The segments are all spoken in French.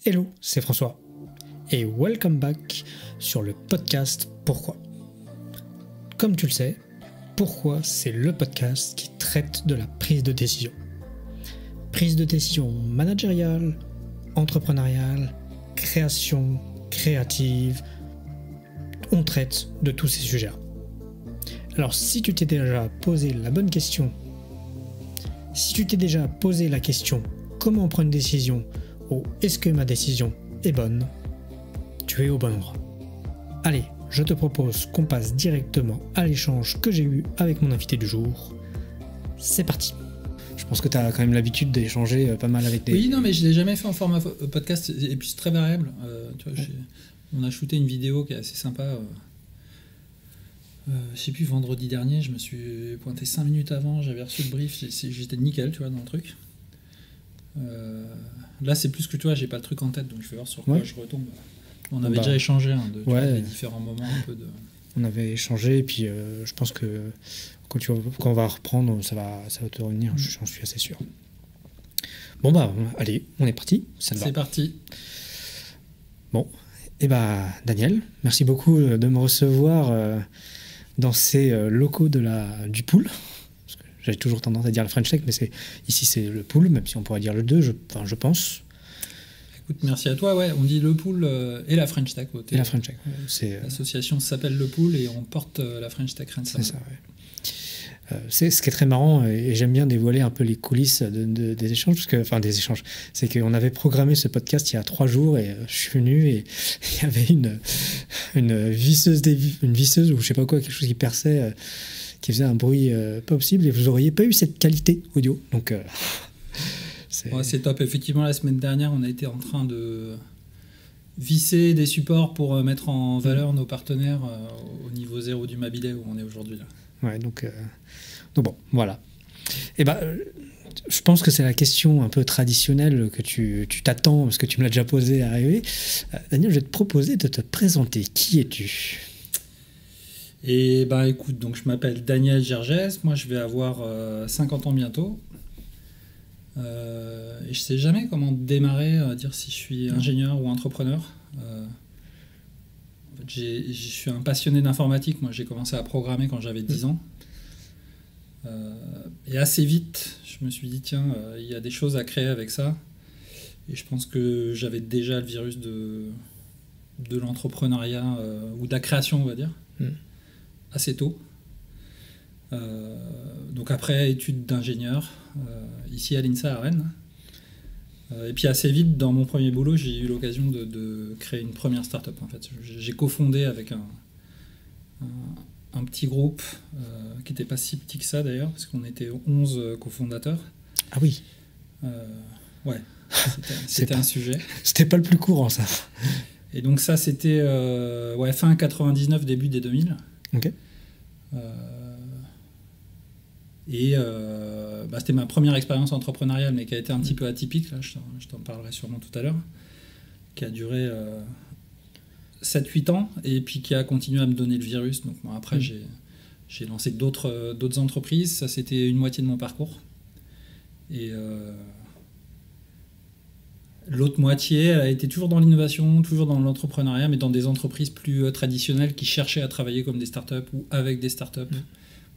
Hello, c'est François et welcome back sur le podcast Pourquoi. Comme tu le sais, Pourquoi, c'est le podcast qui traite de la prise de décision. Prise de décision managériale, entrepreneuriale, création, créative, on traite de tous ces sujets. Alors si tu t'es déjà posé la bonne question, si tu t'es déjà posé la question comment prendre une décision ou est-ce que ma décision est bonne, tu es au bon endroit. Allez, je te propose qu'on passe directement à l'échange que j'ai eu avec mon invité du jour. C'est parti. Je pense que tu as quand même l'habitude d'échanger pas mal avec des... Oui, non, mais je ne l'ai jamais fait en format podcast, et puis c'est très variable. Tu vois, on a shooté une vidéo qui est assez sympa. Je sais plus, vendredi dernier, je me suis pointé 5 minutes avant, j'avais reçu le brief, j'étais nickel, tu vois, dans le truc. Là, c'est plus que toi, j'ai pas le truc en tête, donc je vais voir sur quoi je retombe. On avait déjà échangé des différents moments un peu de... On avait échangé, et puis je pense que quand on va reprendre, ça va te revenir, j'en suis assez sûr. Bon bah, allez, on est parti, ça te va. C'est parti. Bon, et bah Daniel, merci beaucoup de me recevoir dans ces locaux du Pool. J'avais toujours tendance à dire le French Tech, mais ici c'est le Pool, même si on pourrait dire le 2, je pense. Écoute, merci à toi. Ouais, on dit le Pool et la French Tech. Et la French Tech. L'association s'appelle le Pool et on porte la French Tech Rennes. C'est ça, ouais. C'est ce qui est très marrant, et j'aime bien dévoiler un peu les coulisses des échanges, des échanges. C'est qu'on avait programmé ce podcast il y a 3 jours, et je suis venu et il y avait une visseuse ou je sais pas quoi, quelque chose qui perçait, qui faisait un bruit pas possible, et vous n'auriez pas eu cette qualité audio. Donc, c'est top. Effectivement, la semaine dernière, on a été en train de visser des supports pour mettre en valeur nos partenaires au niveau 0 du Mabilais où on est aujourd'hui là. Ouais, donc bon, voilà. Et je pense que c'est la question un peu traditionnelle que tu t'attends, parce que tu me l'as déjà posée à arriver. Daniel, je vais te proposer de te présenter. Qui es-tu ? Et écoute, donc je m'appelle Daniel Gergès, moi je vais avoir 50 ans bientôt. Et je sais jamais comment démarrer, dire si je suis ingénieur ou entrepreneur. Je suis un passionné d'informatique. Moi, j'ai commencé à programmer quand j'avais 10 ans. Et assez vite, je me suis dit, tiens, il y a des choses à créer avec ça. Et je pense que j'avais déjà le virus de l'entrepreneuriat ou de la création, on va dire, assez tôt. Donc après, études d'ingénieur, ici à l'INSA à Rennes. Et puis assez vite, dans mon premier boulot, j'ai eu l'occasion de créer une première start-up. En fait, j'ai cofondé avec un petit groupe qui n'était pas si petit que ça d'ailleurs, parce qu'on était 11 cofondateurs. Ah oui. Ouais, c'était un sujet. C'était pas le plus courant, ça. Et donc ça, c'était fin 99, début des 2000. Ok. C'était ma première expérience entrepreneuriale, mais qui a été un petit peu atypique, là, je t'en parlerai sûrement tout à l'heure, qui a duré 7-8 ans, et puis qui a continué à me donner le virus. Donc après, j'ai lancé d'autres entreprises. Ça, c'était une moitié de mon parcours. Et l'autre moitié, elle a été toujours dans l'innovation, toujours dans l'entrepreneuriat, mais dans des entreprises plus traditionnelles qui cherchaient à travailler comme des startups ou avec des startups.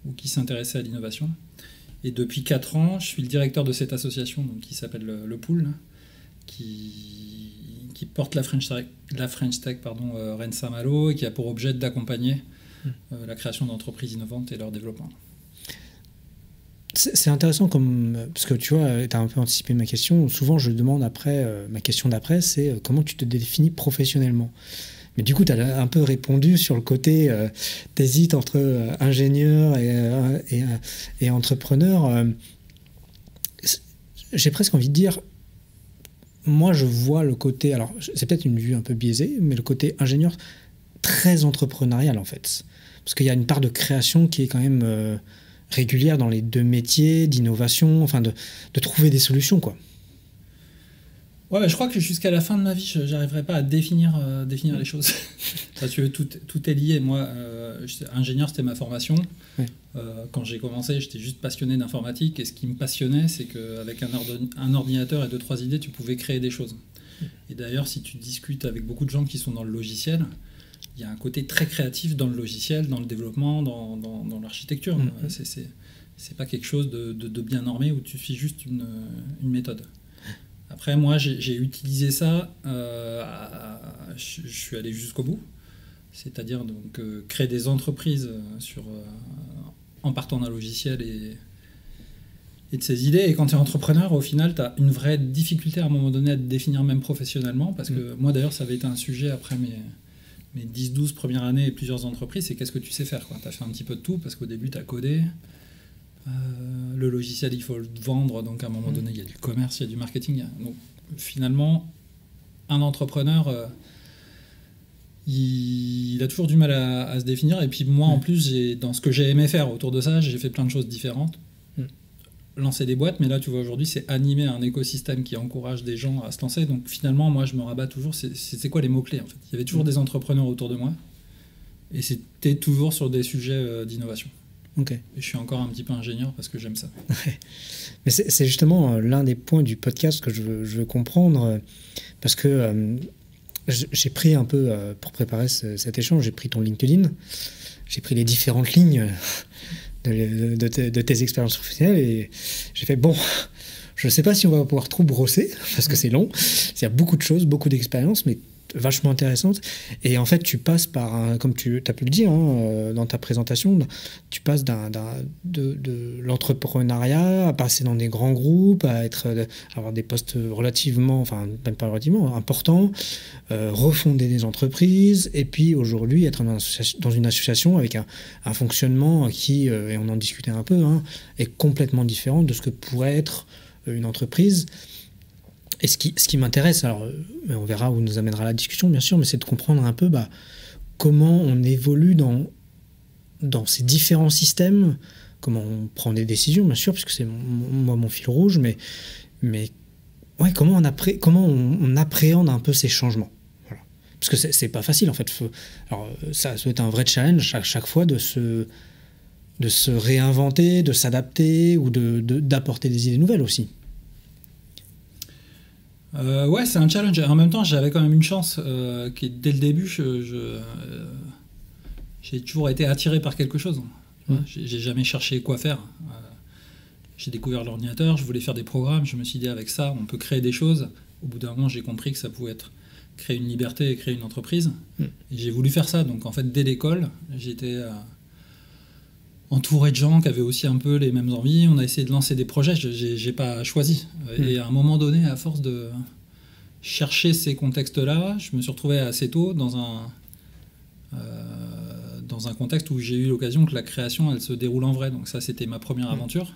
Ou qui s'intéressait à l'innovation. Et depuis 4 ans, je suis le directeur de cette association qui s'appelle le Pool, qui porte la French Tech Rennes Saint-Malo, et qui a pour objet d'accompagner la création d'entreprises innovantes et leur développement. C'est intéressant parce que tu vois, tu as un peu anticipé ma question. Souvent, je demande ma question d'après, c'est comment tu te définis professionnellement. Mais du coup, tu as un peu répondu sur le côté, t'hésites entre ingénieur et entrepreneur. J'ai presque envie de dire, moi je vois le côté, alors c'est peut-être une vue un peu biaisée, mais le côté ingénieur très entrepreneurial en fait. Parce qu'il y a une part de création qui est quand même régulière dans les 2 métiers, d'innovation, enfin de trouver des solutions, quoi. Ouais, je crois que jusqu'à la fin de ma vie, je n'arriverai pas à définir les choses. Parce que tout est lié. Moi, ingénieur, c'était ma formation. Ouais. Quand j'ai commencé, j'étais juste passionné d'informatique. Et ce qui me passionnait, c'est qu'avec un ordinateur et 2-3 idées, tu pouvais créer des choses. Et d'ailleurs, si tu discutes avec beaucoup de gens qui sont dans le logiciel, il y a un côté très créatif dans le logiciel, dans le développement, dans l'architecture. C'est pas quelque chose de bien normé où tu suis juste une méthode. Après, moi, j'ai utilisé ça, je suis allé jusqu'au bout, c'est-à-dire donc créer des entreprises en partant d'un logiciel et de ses idées. Et quand tu es entrepreneur, au final, tu as une vraie difficulté à un moment donné à te définir même professionnellement, parce que moi, d'ailleurs, ça avait été un sujet après mes 10-12 premières années et plusieurs entreprises, c'est qu'est-ce que tu sais faire. Tu as fait un petit peu de tout, parce qu'au début, tu as codé. Le logiciel, il faut le vendre, donc à un moment donné, il y a du commerce, il y a du marketing. Donc finalement, un entrepreneur, il a toujours du mal à se définir. Et puis moi, en plus, dans ce que j'ai aimé faire autour de ça, j'ai fait plein de choses différentes. Lancer des boîtes, mais là, tu vois, aujourd'hui, c'est animer un écosystème qui encourage des gens à se lancer. Donc finalement, moi, je me rabats toujours, c'est quoi les mots-clés, en fait. Il y avait toujours des entrepreneurs autour de moi, et c'était toujours sur des sujets d'innovation. Okay. Et je suis encore un petit peu ingénieur parce que j'aime ça. Mais c'est justement l'un des points du podcast que je veux comprendre, parce que j'ai pris un peu, pour préparer cet échange, j'ai pris ton LinkedIn, j'ai pris les différentes lignes de tes expériences professionnelles, et j'ai fait, bon, je ne sais pas si on va pouvoir trop brosser, parce que c'est long, il y a beaucoup de choses, beaucoup d'expériences, mais vachement intéressante. Et en fait, tu passes par, comme tu as pu le dire dans ta présentation, tu passes de l'entrepreneuriat à passer dans des grands groupes, à avoir des postes relativement, enfin, même pas relativement, importants, refonder des entreprises, et puis aujourd'hui être dans une association avec un fonctionnement qui, et on en discutait un peu, est complètement différent de ce que pourrait être une entreprise. Et ce qui m'intéresse, alors on verra où nous amènera la discussion bien sûr, mais c'est de comprendre un peu comment on évolue dans ces différents systèmes, comment on prend des décisions bien sûr, puisque c'est mon fil rouge, mais ouais, comment on appréhende un peu ces changements. Voilà. Parce que c'est pas facile en fait. Alors ça doit être un vrai challenge à chaque fois de se réinventer, de s'adapter ou d'apporter des idées nouvelles aussi. Ouais, c'est un challenge. En même temps, j'avais quand même une chance qui, dès le début, j'ai toujours été attiré par quelque chose. J'ai jamais cherché quoi faire. J'ai découvert l'ordinateur, je voulais faire des programmes, je me suis dit avec ça, on peut créer des choses. Au bout d'un moment, j'ai compris que ça pouvait être créer une liberté et créer une entreprise. Et j'ai voulu faire ça. Donc en fait, dès l'école, j'étais entouré de gens qui avaient aussi un peu les mêmes envies. On a essayé de lancer des projets, j'ai pas choisi. Et à un moment donné, à force de chercher ces contextes-là, je me suis retrouvé assez tôt dans un contexte où j'ai eu l'occasion que la création, elle se déroule en vrai. Donc ça, c'était ma première aventure,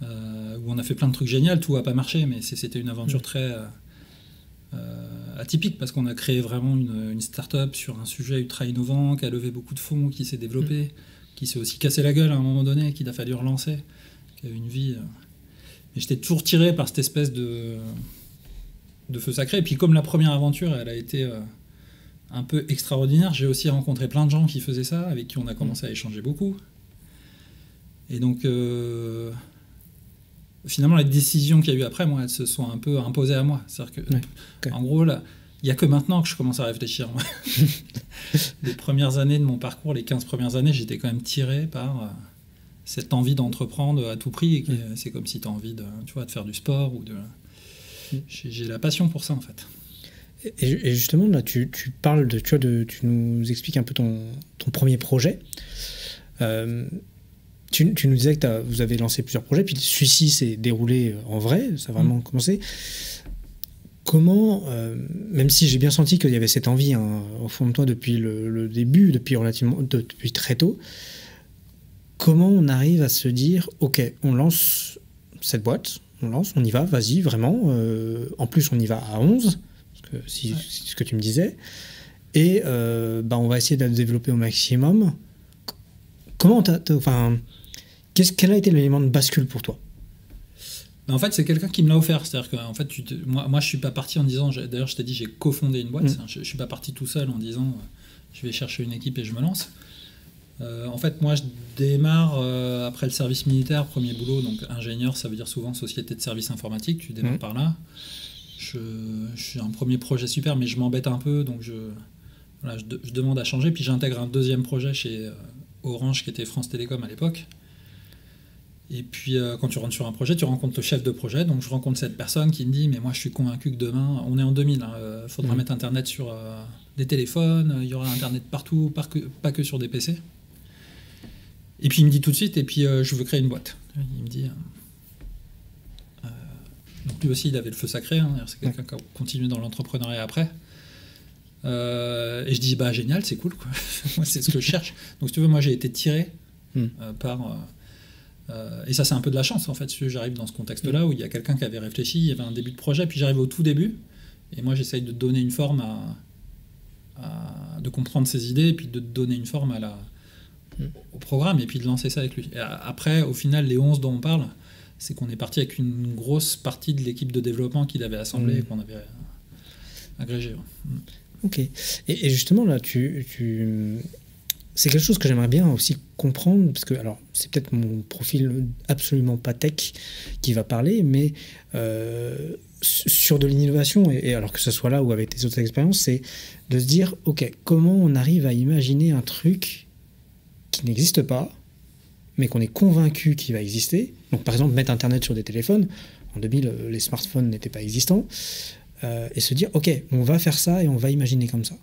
où on a fait plein de trucs géniaux. Tout n'a pas marché, mais c'était une aventure très atypique, parce qu'on a créé vraiment une start-up sur un sujet ultra innovant, qui a levé beaucoup de fonds, qui s'est développé, qui s'est aussi cassé la gueule à un moment donné, qu'il a fallu relancer, qui a eu une vie. Et j'étais toujours tiré par cette espèce de feu sacré. Et puis comme la première aventure, elle a été un peu extraordinaire, j'ai aussi rencontré plein de gens qui faisaient ça, avec qui on a commencé à échanger beaucoup. Et donc, finalement, les décisions qu'il y a eu après, moi, elles se sont un peu imposées à moi. C'est-à-dire que, en gros, là, il n'y a que maintenant que je commence à réfléchir. Les premières années de mon parcours, les 15 premières années, j'étais quand même tiré par cette envie d'entreprendre à tout prix. Et c'est comme si tu as envie de faire du sport. J'ai la passion pour ça, en fait. Et justement, là, tu parles tu nous expliques un peu ton premier projet. Tu nous disais que vous avez lancé plusieurs projets, puis celui-ci s'est déroulé en vrai, ça a vraiment commencé. Comment, même si j'ai bien senti qu'il y avait cette envie au fond de toi depuis le début, depuis très tôt, comment on arrive à se dire, ok, on lance cette boîte, on y va, vas-y, vraiment. En plus, on y va à 11, c'est ce que tu me disais, et on va essayer de la développer au maximum. Comment quel a été l'élément de bascule pour toi? En fait, c'est quelqu'un qui me l'a offert. C'est-à-dire que, en fait, moi, je suis pas parti en disant. D'ailleurs, je t'ai dit, j'ai cofondé une boîte. Je suis pas parti tout seul en disant, je vais chercher une équipe et je me lance. En fait, moi, je démarre après le service militaire, premier boulot. Donc, ingénieur, ça veut dire souvent société de services informatiques. Tu démarres par là. J'ai un premier projet super, mais je m'embête un peu, donc voilà, je demande à changer. Puis j'intègre un deuxième projet chez Orange, qui était France Télécom à l'époque. Et puis quand tu rentres sur un projet, tu rencontres le chef de projet. Donc je rencontre cette personne qui me dit, mais moi je suis convaincu que demain, on est en 2000, faudra mettre Internet sur des téléphones, il y aura Internet partout, pas que sur des PC. Et puis il me dit tout de suite, et puis je veux créer une boîte. Il me dit... donc lui aussi, il avait le feu sacré, hein, c'est quelqu'un qui a continué dans l'entrepreneuriat après. Et je dis, bah génial, c'est cool, quoi. Moi, c'est ce que je cherche. Donc si tu veux, moi j'ai été tiré par... et ça, c'est un peu de la chance, en fait. J'arrive dans ce contexte-là où il y a quelqu'un qui avait réfléchi, il y avait un début de projet, puis j'arrive au tout début, et moi j'essaye de donner une forme de comprendre ses idées, et puis de donner une forme au programme, et puis de lancer ça avec lui. Et après, au final, les 11 dont on parle, c'est qu'on est parti avec une grosse partie de l'équipe de développement qu'il avait assemblée et qu'on avait agrégée. Ok. Et justement, là, c'est quelque chose que j'aimerais bien aussi comprendre, parce que, alors, c'est peut-être mon profil absolument pas tech qui va parler, mais sur de l'innovation, et alors que ce soit là ou avec tes autres expériences, c'est de se dire, ok, comment on arrive à imaginer un truc qui n'existe pas, mais qu'on est convaincu qu'il va exister. Donc, par exemple, mettre Internet sur des téléphones. En 2000, les smartphones n'étaient pas existants. Et se dire, OK, on va faire ça et on va imaginer comme ça.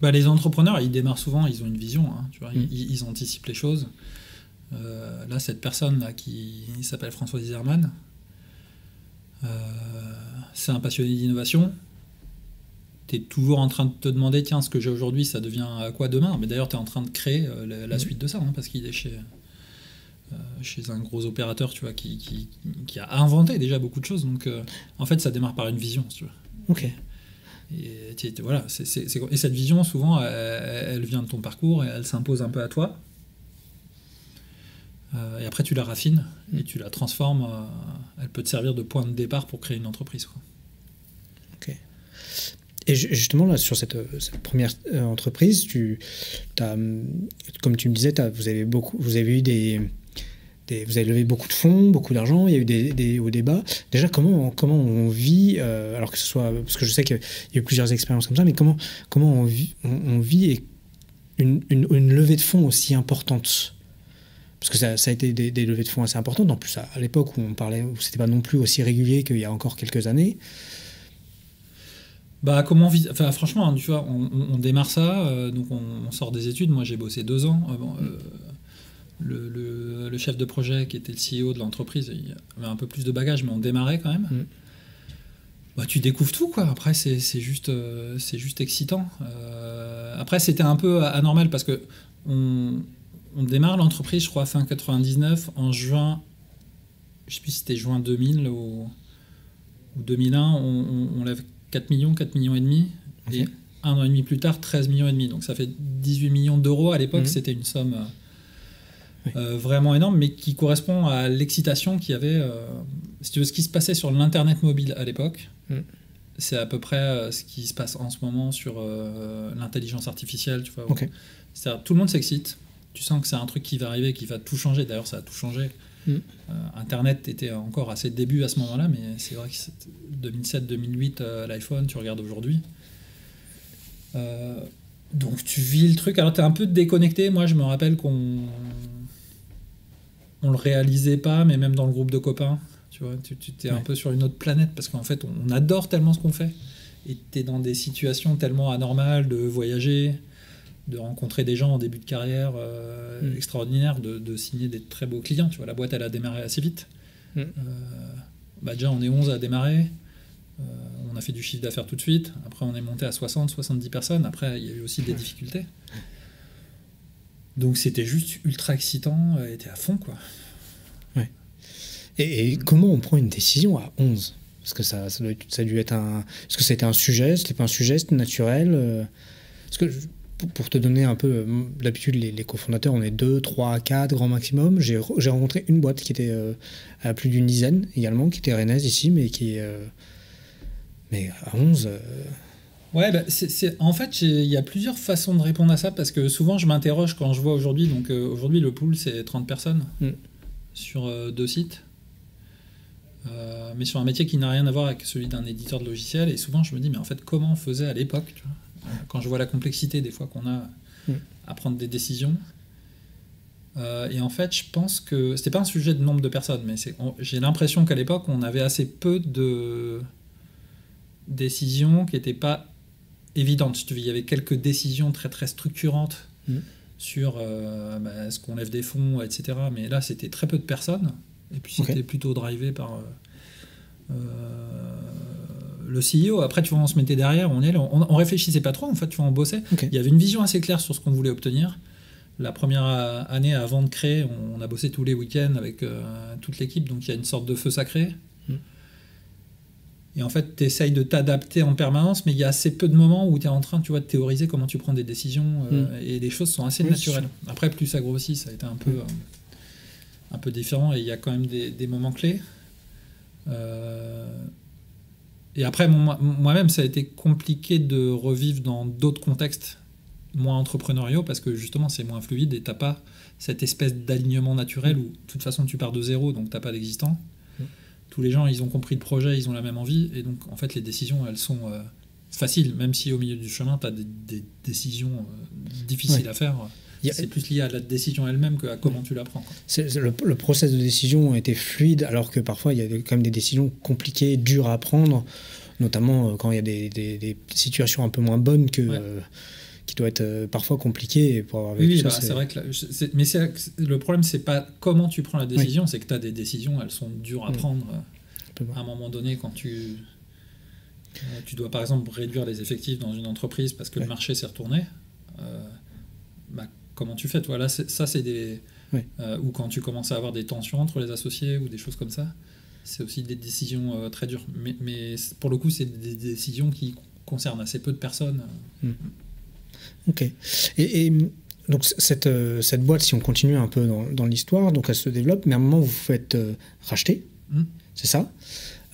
Bah, les entrepreneurs, ils démarrent souvent, ils ont une vision. Hein, tu vois, ils anticipent les choses. Là, cette personne-là qui s'appelle François Iserman, c'est un passionné d'innovation. Tu es toujours en train de te demander, tiens, ce que j'ai aujourd'hui, ça devient quoi demain? Mais d'ailleurs, tu es en train de créer la suite de ça, hein, parce qu'il est chez un gros opérateur, tu vois, qui a inventé déjà beaucoup de choses. Donc, en fait, ça démarre par une vision, si tu veux. Ok. Et voilà, et cette vision, souvent, elle vient de ton parcours et elle s'impose un peu à toi. Et après, tu la raffines et tu la transformes. Elle peut te servir de point de départ pour créer une entreprise, quoi. Ok. Et justement, là, sur cette première entreprise, comme tu me disais, vous avez eu vous avez levé beaucoup de fonds, beaucoup d'argent, il y a eu des hauts débats. Déjà, comment on vit, alors que ce soit... Parce que je sais qu'il y a eu plusieurs expériences comme ça, mais comment on vit une levée de fonds aussi importante? Parce que ça a été des levées de fonds assez importantes, en plus à l'époque où c'était pas non plus aussi régulier qu'il y a encore quelques années. Bah, franchement, hein, tu vois, on démarre ça, donc on sort des études. Moi, j'ai bossé 2 ans. Le chef de projet, qui était le CEO de l'entreprise, il avait un peu plus de bagages, mais on démarrait quand même. Bah, tu découvres tout, quoi. Après, c'est juste excitant. Après, c'était un peu anormal parce que on démarre l'entreprise, je crois, fin 99, en juin. Je sais plus si c'était juin 2000 ou 2001. On lève 4 millions et demi, et un an et demi plus tard, 13 millions et demi. Donc ça fait 18 millions d'euros. À l'époque, c'était une somme vraiment énorme, mais qui correspond à l'excitation qu'il y avait. Si tu veux, ce qui se passait sur l'Internet mobile à l'époque, c'est à peu près ce qui se passe en ce moment sur l'intelligence artificielle. Tu vois, c'est-à-dire, tout le monde s'excite. Tu sens que c'est un truc qui va arriver, qui va tout changer. D'ailleurs, ça a tout changé. Internet était encore à ses débuts à ce moment-là, mais c'est vrai que 2007-2008, l'iPhone, tu regardes aujourd'hui. Donc tu vis le truc. Alors tu es un peu déconnecté. Moi, je me rappelle qu'on le réalisait pas, mais même dans le groupe de copains, tu vois, tu es un peu sur une autre planète, parce qu'en fait, on adore tellement ce qu'on fait. Et tu es dans des situations tellement anormales de voyager, de rencontrer des gens en début de carrière extraordinaires, de signer des très beaux clients. Tu vois, la boîte, elle a démarré assez vite. Déjà, on est 11 à démarrer. On a fait du chiffre d'affaires tout de suite. Après, on est monté à 60, 70 personnes. Après, il y a eu aussi des difficultés. Donc, c'était juste ultra excitant. Et t'es à fond, quoi. Ouais. Et comment on prend une décision à 11 ? Parce que ça a dû être Est-ce que c'était un sujet ? C'était pas un sujet ? C'était naturel ? Parce que... Pour te donner un peu, d'habitude les cofondateurs, on est 2, 3, 4 grand maximum. J'ai rencontré une boîte qui était à plus d'une dizaine également, qui était rennaise ici, mais qui mais à 11... Ouais, en fait, il y a plusieurs façons de répondre à ça, parce que souvent je m'interroge quand je vois aujourd'hui, donc aujourd'hui le pool c'est 30 personnes sur 2 sites. mais sur un métier qui n'a rien à voir avec celui d'un éditeur de logiciel. Et souvent, je me dis, mais en fait, comment on faisait à l'époque, tu vois, quand je vois la complexité des fois qu'on a à prendre des décisions. Et en fait, je pense que c'était pas un sujet de nombre de personnes, mais j'ai l'impression qu'à l'époque, on avait assez peu de décisions qui n'étaient pas évidentes. Si tu veux, il y avait quelques décisions très très structurantes sur est-ce qu'on lève des fonds, etc. Mais là, c'était très peu de personnes. Et puis c'était plutôt drivé par le CEO. Après, tu vois, on se mettait derrière, on réfléchissait pas trop, en fait, tu vois, on bossait. Il y avait une vision assez claire sur ce qu'on voulait obtenir. La première année avant de créer, on a bossé tous les week-ends avec toute l'équipe, donc il y a une sorte de feu sacré. Et en fait, tu essayes de t'adapter en permanence, mais il y a assez peu de moments où tu es en train, tu vois, de théoriser comment tu prends des décisions, et les choses sont assez naturelles. Après, plus ça grossit, ça a été un peu différent, et il y a quand même des moments clés. Et après, moi-même, ça a été compliqué de revivre dans d'autres contextes moins entrepreneuriaux, parce que justement, c'est moins fluide, et tu n'as pas cette espèce d'alignement naturel où, de toute façon, tu pars de zéro, donc tu n'as pas d'existant. Tous les gens, ils ont compris le projet, ils ont la même envie, et donc en fait les décisions, elles sont faciles, même si au milieu du chemin, tu as des décisions difficiles à faire. C'est plus lié à la décision elle-même qu'à comment tu la prends. Le process de décision a été fluide, alors que parfois il y a quand même des décisions compliquées, dures à prendre, notamment quand il y a des situations un peu moins bonnes qui doit être parfois compliqué pour avoir vécu ça. C'est vrai que mais le problème, c'est pas comment tu prends la décision, c'est que tu as des décisions, elles sont dures à prendre à un moment donné, quand tu dois par exemple réduire les effectifs dans une entreprise parce que le marché s'est retourné. Comment tu fais, toi, là, ça c'est des ou quand tu commences à avoir des tensions entre les associés ou des choses comme ça, c'est aussi des décisions très dures, mais pour le coup c'est des décisions qui concernent assez peu de personnes. Ok. Et donc cette boîte, si on continue un peu dans l'histoire, donc elle se développe, mais à un moment vous vous faites racheter, c'est ça,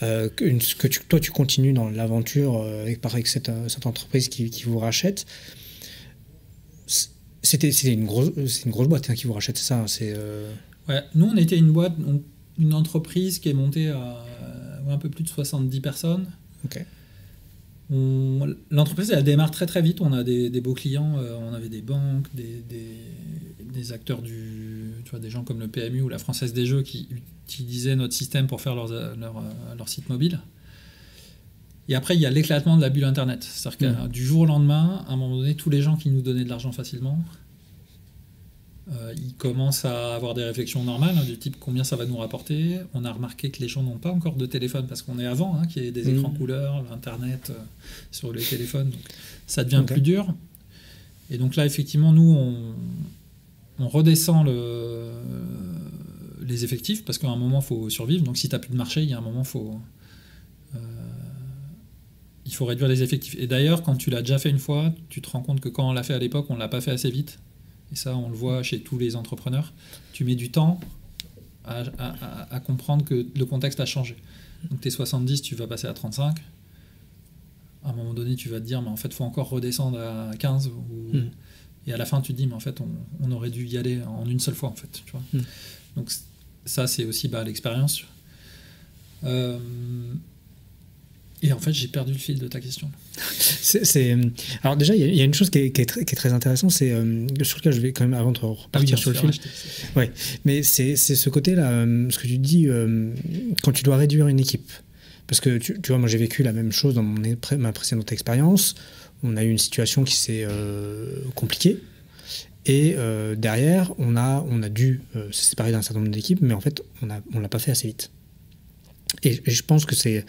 toi tu continues dans l'aventure avec cette entreprise qui vous rachète. C'est une grosse boîte qui vous rachète, c'est ça. Ouais, nous on était une boîte, une entreprise qui est montée à un peu plus de 70 personnes. Ok. L'entreprise, elle démarre très très vite. On a des beaux clients, on avait des banques, des acteurs tu vois, des gens comme le PMU ou la Française des Jeux qui utilisaient notre système pour faire leur site mobile. Et après, il y a l'éclatement de la bulle Internet. C'est-à-dire que du jour au lendemain, à un moment donné, tous les gens qui nous donnaient de l'argent facilement, ils commencent à avoir des réflexions normales, du type combien ça va nous rapporter. On a remarqué que les gens n'ont pas encore de téléphone parce qu'on est avant, qu'il y ait des écrans couleurs, Internet sur les téléphones. Donc ça devient plus dur. Et donc là, effectivement, nous, on redescend les effectifs parce qu'à un moment, il faut survivre. Donc si tu n'as plus de marché, il y a un moment, il faut réduire les effectifs. Et d'ailleurs, quand tu l'as déjà fait une fois, tu te rends compte que quand on l'a fait à l'époque, on ne l'a pas fait assez vite. Et ça, on le voit chez tous les entrepreneurs. Tu mets du temps à comprendre que le contexte a changé. Donc tes 70, tu vas passer à 35. À un moment donné, tu vas te dire, mais en fait, il faut encore redescendre à 15. Et à la fin, tu te dis, mais en fait, on aurait dû y aller en une seule fois, en fait. Tu vois. Donc ça, c'est aussi l'expérience. Et en fait, j'ai perdu le fil de ta question. Alors déjà, il y a une chose qui est très intéressante, c'est sur lequel je vais quand même, avant de repartir sur le fil. Ouais, mais c'est ce côté-là, ce que tu dis, quand tu dois réduire une équipe. Parce que tu vois, moi j'ai vécu la même chose dans ma précédente expérience. On a eu une situation qui s'est compliquée. Et derrière, on a dû se séparer d'un certain nombre d'équipes, mais en fait, on l'a pas fait assez vite. Et je pense que c'est...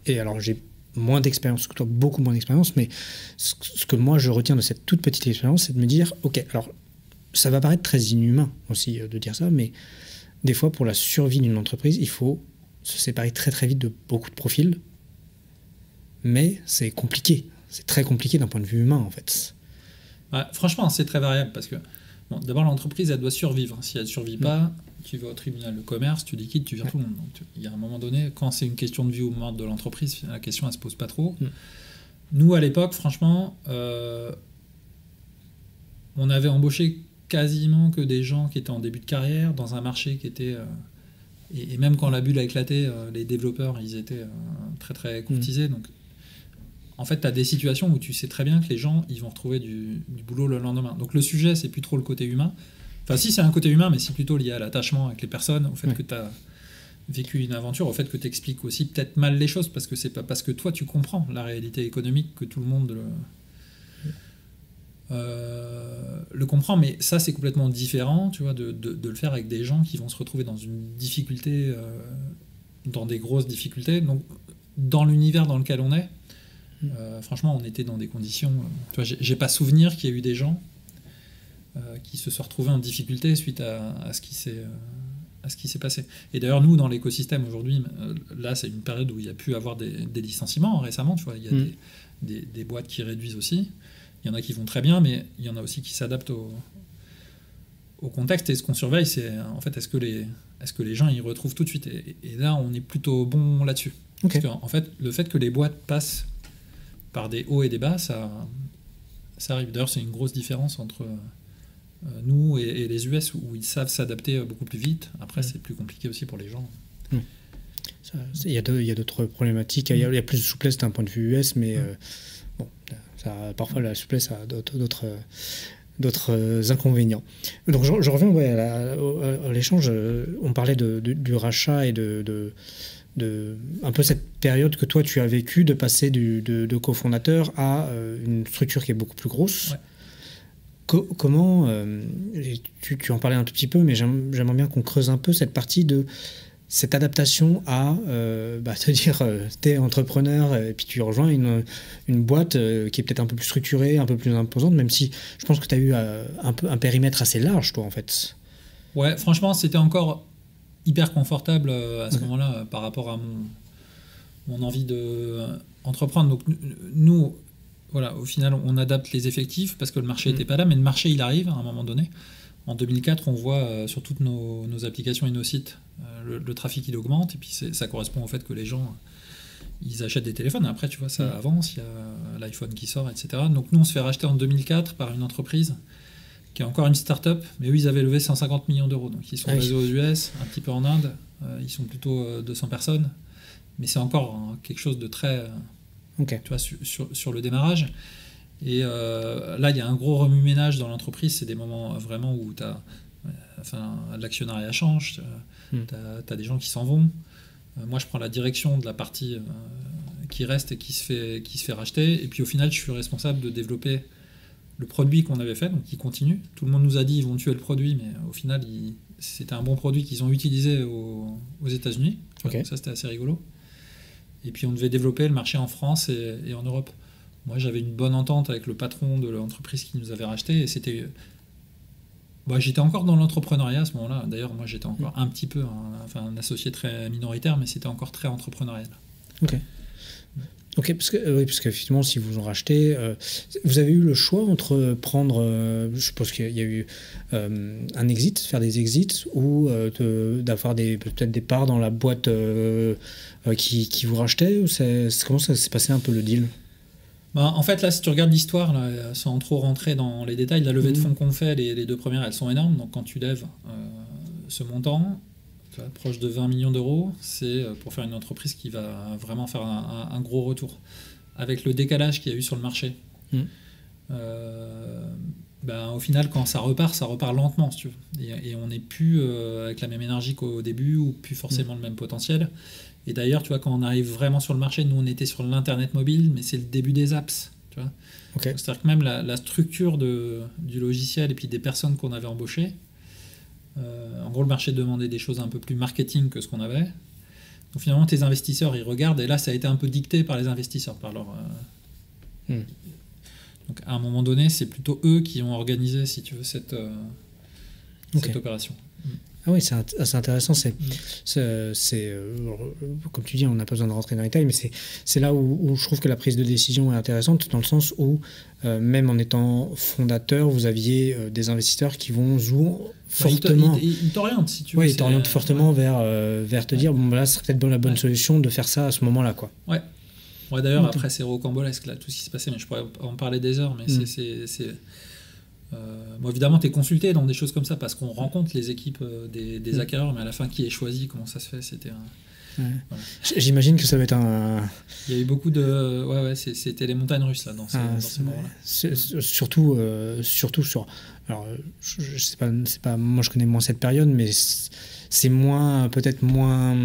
Et alors, j'ai moins d'expérience que toi, beaucoup moins d'expérience, mais ce que moi, je retiens de cette toute petite expérience, c'est de me dire, ok, alors, ça va paraître très inhumain aussi de dire ça, mais des fois, pour la survie d'une entreprise, il faut se séparer très très vite de beaucoup de profils, mais c'est compliqué. C'est très compliqué d'un point de vue humain, en fait. Franchement, c'est très variable, parce que, d'abord, l'entreprise, elle doit survivre. Si elle ne survit pas... Tu vas au tribunal de commerce, tu liquides, tu vires tout le monde. Donc, il y a un moment donné, quand c'est une question de vie ou de mort de l'entreprise, la question, elle ne se pose pas trop. Nous, à l'époque, franchement, on avait embauché quasiment que des gens qui étaient en début de carrière, dans un marché qui était Et même quand la bulle a éclaté, les développeurs, ils étaient très très courtisés. Donc, en fait, tu as des situations où tu sais très bien que les gens, ils vont retrouver du boulot le lendemain. Donc le sujet, c'est plus trop le côté humain. Enfin, si, c'est un côté humain, mais c'est plutôt lié à l'attachement avec les personnes, au fait que tu as vécu une aventure, au fait que tu expliques aussi peut-être mal les choses, parce que c'est pas parce que toi, tu comprends la réalité économique que tout le monde le comprend. Mais ça, c'est complètement différent, tu vois, de le faire avec des gens qui vont se retrouver dans une difficulté, dans des grosses difficultés. Donc, dans l'univers dans lequel on est, franchement, on était dans des conditions... tu vois, j'ai pas souvenir qu'il y ait eu des gens qui se sont retrouvés en difficulté suite à ce qui s'est passé. Et d'ailleurs, nous, dans l'écosystème aujourd'hui, là, c'est une période où il y a pu avoir des licenciements récemment. Tu vois, il y a des boîtes qui réduisent aussi. Il y en a qui vont très bien, mais il y en a aussi qui s'adaptent au contexte. Et ce qu'on surveille, c'est en fait, est-ce que les gens y retrouvent tout de suite. Et là, on est plutôt bon là-dessus. Okay. Parce qu'en fait, le fait que les boîtes passent par des hauts et des bas, ça arrive. D'ailleurs, c'est une grosse différence entre nous et les US, où ils savent s'adapter beaucoup plus vite. Après, c'est plus compliqué aussi pour les gens. Il y a d'autres problématiques. Il y a plus de souplesse d'un point de vue US, mais bon, parfois la souplesse a d'autres inconvénients. Donc je reviens à l'échange. On parlait du rachat et de un peu cette période que toi tu as vécue, de passer de cofondateur à une structure qui est beaucoup plus grosse. Comment tu en parlais un tout petit peu, mais j'aimerais bien qu'on creuse un peu cette partie de cette adaptation à te dire t'es entrepreneur et puis tu rejoins une boîte qui est peut-être un peu plus structurée, un peu plus imposante, même si je pense que tu as eu un périmètre assez large, toi, en fait. Ouais, franchement, c'était encore hyper confortable à ce moment-là par rapport à mon envie d'entreprendre. Donc nous, voilà, au final, on adapte les effectifs parce que le marché n'était pas là, mais le marché, il arrive à un moment donné. En 2004, on voit sur toutes nos applications et nos sites, le trafic, il augmente, et puis ça correspond au fait que les gens, ils achètent des téléphones. Après, tu vois, ça avance, il y a l'iPhone qui sort, etc. Donc nous, on se fait racheter en 2004 par une entreprise qui est encore une start-up, mais eux, ils avaient levé 150 millions d'euros. Donc ils sont basés aux US, un petit peu en Inde, ils sont plutôt 200 personnes, mais c'est encore quelque chose de très... tu vois, sur le démarrage. Et là, il y a un gros remue-ménage dans l'entreprise. C'est des moments vraiment où l'actionnariat change, tu as des gens qui s'en vont. Moi, je prends la direction de la partie qui reste et qui se fait racheter. Et puis au final, je suis responsable de développer le produit qu'on avait fait, donc qui continue. Tout le monde nous a dit qu'ils vont tuer le produit, mais au final, c'était un bon produit qu'ils ont utilisé aux États-Unis. Donc ça, c'était assez rigolo. Et puis on devait développer le marché en France et en Europe. Moi, j'avais une bonne entente avec le patron de l'entreprise qui nous avait racheté, et c'était... j'étais encore dans l'entrepreneuriat à ce moment-là. D'ailleurs, moi, j'étais encore un petit peu un associé très minoritaire, mais c'était encore très entrepreneurial. Ok, parce qu'effectivement, si vous en rachetez, vous avez eu le choix entre prendre, je pense qu'il y a eu un exit, faire des exits, ou d'avoir peut-être des parts dans la boîte qui vous rachetait, ou comment ça s'est passé un peu le deal? En fait, là, si tu regardes l'histoire, là, sans trop rentrer dans les détails, la levée de fonds qu'on fait, les deux premières, elles sont énormes. Donc quand tu lèves ce montant, proche de 20 millions d'euros, c'est pour faire une entreprise qui va vraiment faire un gros retour. Avec le décalage qu'il y a eu sur le marché, au final, quand ça repart lentement, si tu veux. Et on n'est plus avec la même énergie qu'au début, ou plus forcément le même potentiel. Et d'ailleurs, tu vois, quand on arrive vraiment sur le marché, nous, on était sur l'Internet mobile, mais c'est le début des apps. Tu vois. C'est-à-dire que même la structure du logiciel et puis des personnes qu'on avait embauchées, en gros, le marché demandait des choses un peu plus marketing que ce qu'on avait. Donc finalement, tes investisseurs, ils regardent, et là, ça a été un peu dicté par les investisseurs, par leur... Donc à un moment donné, c'est plutôt eux qui ont organisé, si tu veux, cette opération. Ah oui, c'est intéressant. Comme tu dis, on n'a pas besoin de rentrer dans les détails, mais c'est là où je trouve que la prise de décision est intéressante, dans le sens où, même en étant fondateur, vous aviez des investisseurs qui vont fortement... Ils t'orientent, si tu veux. Oui, ils t'orientent fortement vers te dire, bon, là, ce serait peut-être la bonne solution de faire ça à ce moment-là, quoi. Ouais. D'ailleurs, après, c'est rocambolesque, là, tout ce qui s'est passé, mais je pourrais en parler des heures, mais Bon, évidemment, tu es consulté dans des choses comme ça parce qu'on rencontre les équipes des acquéreurs, mais à la fin, qui est choisi, comment ça se fait, c'était Ouais. voilà. J'imagine que ça va être un. Il y a eu beaucoup de. Ouais, c'était les montagnes russes là, dans ces moments-là. Surtout sur. Alors, je sais pas, c'est pas. Moi, je connais moins cette période, mais c'est moins. Peut-être moins.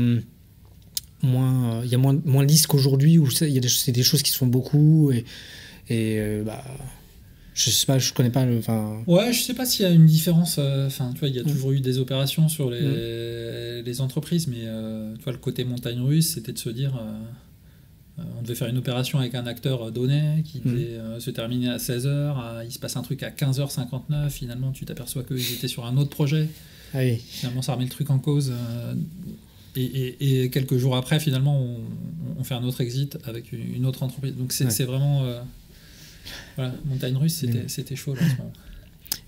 Il y a moins lisse qu'aujourd'hui où c'est des choses qui se font beaucoup bah. Je sais pas, je connais pas le. Ouais, je sais pas s'il y a une différence. Enfin, tu vois, il y a toujours eu des opérations sur les entreprises, mais tu vois, le côté montagne russe, c'était de se dire, on devait faire une opération avec un acteur donné qui devait se terminer à 16h, il se passe un truc à 15h59, finalement, tu t'aperçois qu'ils étaient sur un autre projet. Ah oui. Finalement, ça remet le truc en cause. Et quelques jours après, finalement, on fait un autre exit avec une autre entreprise. Donc c'est vraiment. Voilà, montagne russe, c'était chaud là, en ce moment.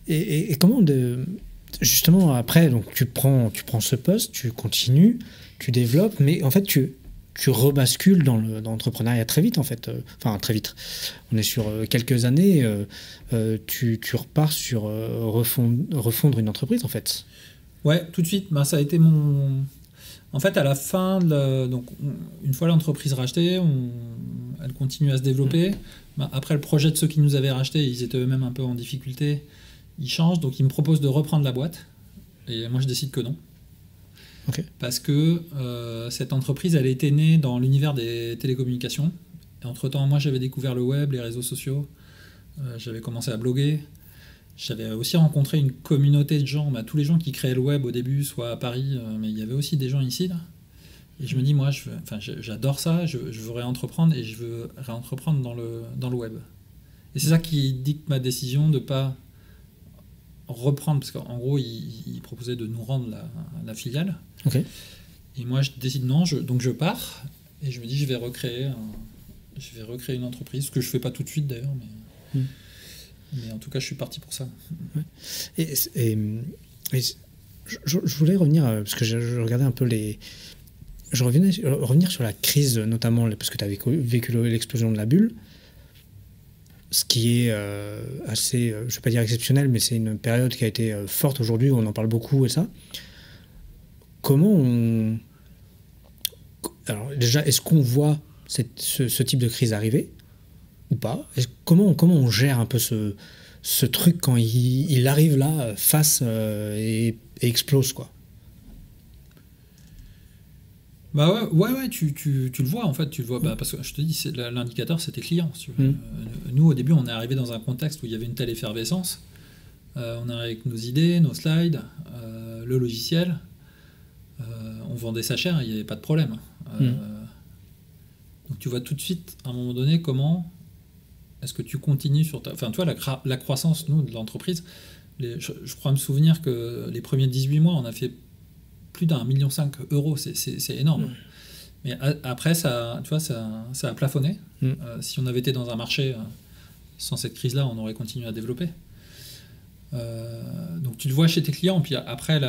Et comment justement après, donc tu prends ce poste, tu continues, tu développes, mais en fait tu rebascules dans l'entrepreneuriat très vite en fait. Enfin très vite. On est sur quelques années. Tu repars sur refondre une entreprise en fait. Ouais, tout de suite. Ben, ça a été mon. En fait, à la fin, donc une fois l'entreprise rachetée, elle continue à se développer. Après, le projet de ceux qui nous avaient rachetés, ils étaient eux-mêmes un peu en difficulté. Ils changent, donc ils me proposent de reprendre la boîte. Et moi, je décide que non. Okay. Parce que cette entreprise, elle était née dans l'univers des télécommunications. Et entre-temps, moi, j'avais découvert le web, les réseaux sociaux. J'avais commencé à bloguer. J'avais aussi rencontré une communauté de gens, tous les gens qui créaient le web au début, soit à Paris, mais il y avait aussi des gens ici, là. Et je me dis, moi, j'adore ça, je veux réentreprendre, et je veux réentreprendre dans le web. Et c'est ça qui dicte ma décision de ne pas reprendre, parce qu'en gros, ils proposaient de nous rendre la filiale. Okay. Et moi, je décide non, donc je pars, et je me dis, je vais recréer une entreprise, ce que je ne fais pas tout de suite d'ailleurs, mais en tout cas, je suis parti pour ça. Ouais. Et je voulais revenir, parce que je regardais un peu revenir sur la crise, notamment parce que tu as vécu l'explosion de la bulle, ce qui est assez, je ne vais pas dire exceptionnel, mais c'est une période qui a été forte aujourd'hui, on en parle beaucoup et ça. Alors déjà, est-ce qu'on voit ce type de crise arriver ou pas? Comment on gère un peu ce truc quand il arrive là, face et explose, quoi? Bah ouais, tu le vois en fait, parce que je te dis, l'indicateur c'était client. Si tu veux. Nous au début on est arrivé dans un contexte où il y avait une telle effervescence, on est arrivé avec nos idées, nos slides, le logiciel, on vendait ça cher, il n'y avait pas de problème. Donc tu vois tout de suite à un moment donné comment est-ce que tu continues sur enfin tu vois la croissance nous de l'entreprise, je crois me souvenir que les premiers 18 mois on a fait plus d'1,5 million d'euros, c'est énorme. Mais après, ça a plafonné. Si on avait été dans un marché sans cette crise-là, on aurait continué à développer. Donc tu le vois chez tes clients. Puis après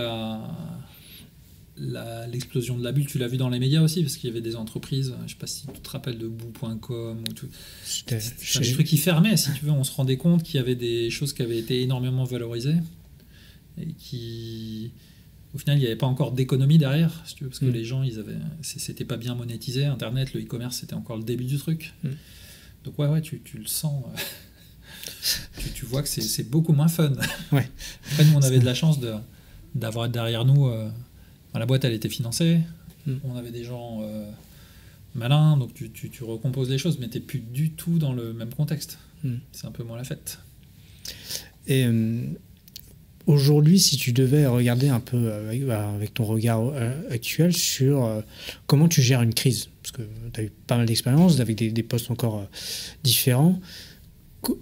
l'explosion de la bulle, tu l'as vu dans les médias aussi, parce qu'il y avait des entreprises, je ne sais pas si tu te rappelles de Boo.com ou tout. C'était des trucs qui fermaient, si tu veux. On se rendait compte qu'il y avait des choses qui avaient été énormément valorisées et qui... Au final, il n'y avait pas encore d'économie derrière, si tu veux, parce que les gens, c'était pas bien monétisé. Internet, le e-commerce, c'était encore le début du truc. Donc ouais, tu le sens. Tu vois que c'est beaucoup moins fun. Ouais. Après, nous, on avait de la chance d'avoir derrière nous... la boîte, elle était financée. On avait des gens malins, donc tu recomposes les choses, mais tu n'es plus du tout dans le même contexte. C'est un peu moins la fête. Et... aujourd'hui, si tu devais regarder un peu avec ton regard actuel sur comment tu gères une crise, parce que tu as eu pas mal d'expériences avec des postes encore différents,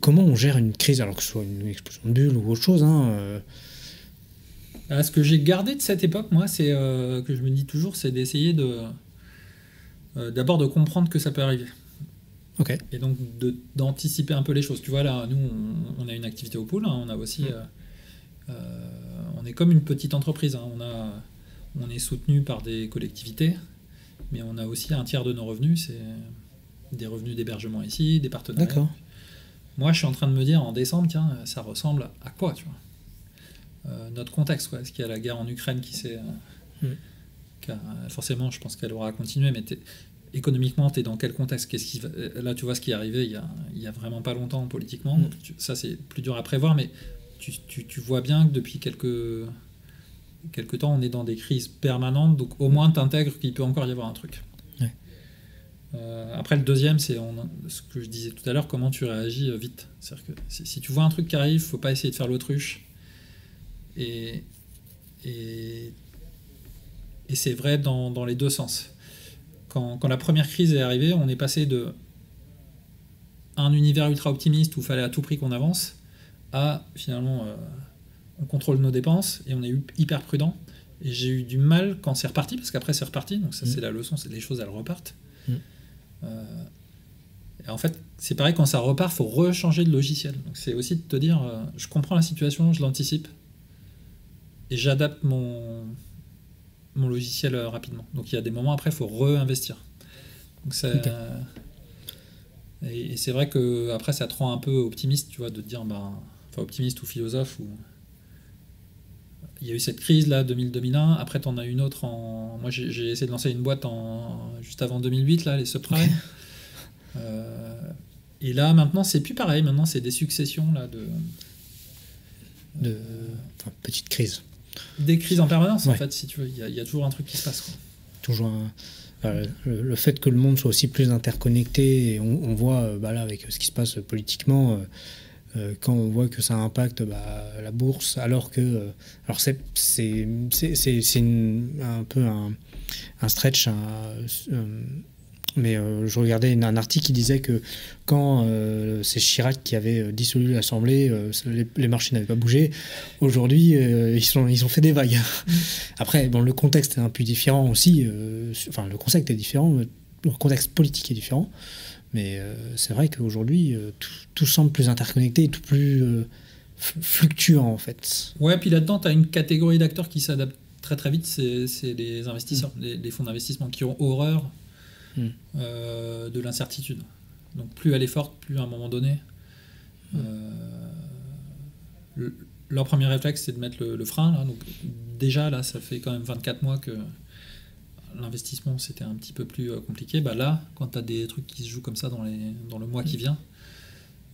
comment on gère une crise, alors que ce soit une explosion de bulle ou autre chose, Ce que j'ai gardé de cette époque, moi, c'est que je me dis toujours, c'est d'essayer d'abord de comprendre que ça peut arriver. Okay. Et donc d'anticiper un peu les choses. Tu vois, là, nous, on a une activité au pool, on a aussi... on est comme une petite entreprise, on est soutenu par des collectivités, mais on a aussi un tiers de nos revenus, c'est des revenus d'hébergement ici, des partenaires. D'accord. Moi, je suis en train de me dire en décembre, tiens, ça ressemble à quoi, tu vois, notre contexte, quoi. Est-ce qu'il y a la guerre en Ukraine qui s'est... forcément, je pense qu'elle aura continué, mais économiquement, tu es dans quel contexte? Là, tu vois ce qui est arrivé il y a vraiment pas longtemps politiquement. Donc, ça, c'est plus dur à prévoir, mais tu vois bien que depuis quelques temps, on est dans des crises permanentes, donc au moins, tu intègres qu'il peut encore y avoir un truc. Ouais. Après, le deuxième, c'est ce que je disais tout à l'heure, comment tu réagis vite. C'est-à-dire que si tu vois un truc qui arrive, faut pas essayer de faire l'autruche. Et c'est vrai dans les deux sens. Quand la première crise est arrivée, on est passé de un univers ultra optimiste où il fallait à tout prix qu'on avance à finalement on contrôle nos dépenses et on est hyper prudent. Et j'ai eu du mal quand c'est reparti, parce qu'après c'est reparti, donc ça c'est la leçon, c'est les choses elles repartent. Et en fait, c'est pareil, quand ça repart, il faut rechanger de logiciel. Donc c'est aussi de te dire, je comprends la situation, je l'anticipe et j'adapte mon logiciel rapidement. Donc il y a des moments après, il faut réinvestir. Donc et c'est vrai que après ça te rend un peu optimiste, tu vois, de te dire, optimiste ou philosophe. Il y a eu cette crise là, 2000-2001. Après, t'en as une autre moi, j'ai essayé de lancer une boîte juste avant 2008 là, les subprimes. Et là, maintenant, c'est plus pareil. Maintenant, c'est des successions là petite crise. Des crises en permanence, en fait, si tu veux. Il y a toujours un truc qui se passe, quoi. Toujours le fait que le monde soit aussi plus interconnecté, et on voit là, avec ce qui se passe politiquement, quand on voit que ça impacte la bourse, alors c'est un peu un stretch, mais je regardais un article qui disait que quand c'est Chirac qui avait dissolu l'Assemblée, les marchés n'avaient pas bougé. Aujourd'hui, ils ont fait des vagues. Après, le contexte est un peu différent aussi. Le contexte est différent, le contexte politique est différent. Mais c'est vrai qu'aujourd'hui, tout semble plus interconnecté, tout plus fluctuant, en fait. Ouais, puis là-dedans, tu as une catégorie d'acteurs qui s'adaptent très très vite, c'est les investisseurs, les fonds d'investissement qui ont horreur de l'incertitude. Donc plus elle est forte, plus à un moment donné, leur premier réflexe, c'est de mettre le frein. Là. Donc déjà, là, ça fait quand même 24 mois que l'investissement, c'était un petit peu plus compliqué. Là, quand tu as des trucs qui se jouent comme ça dans le mois qui vient,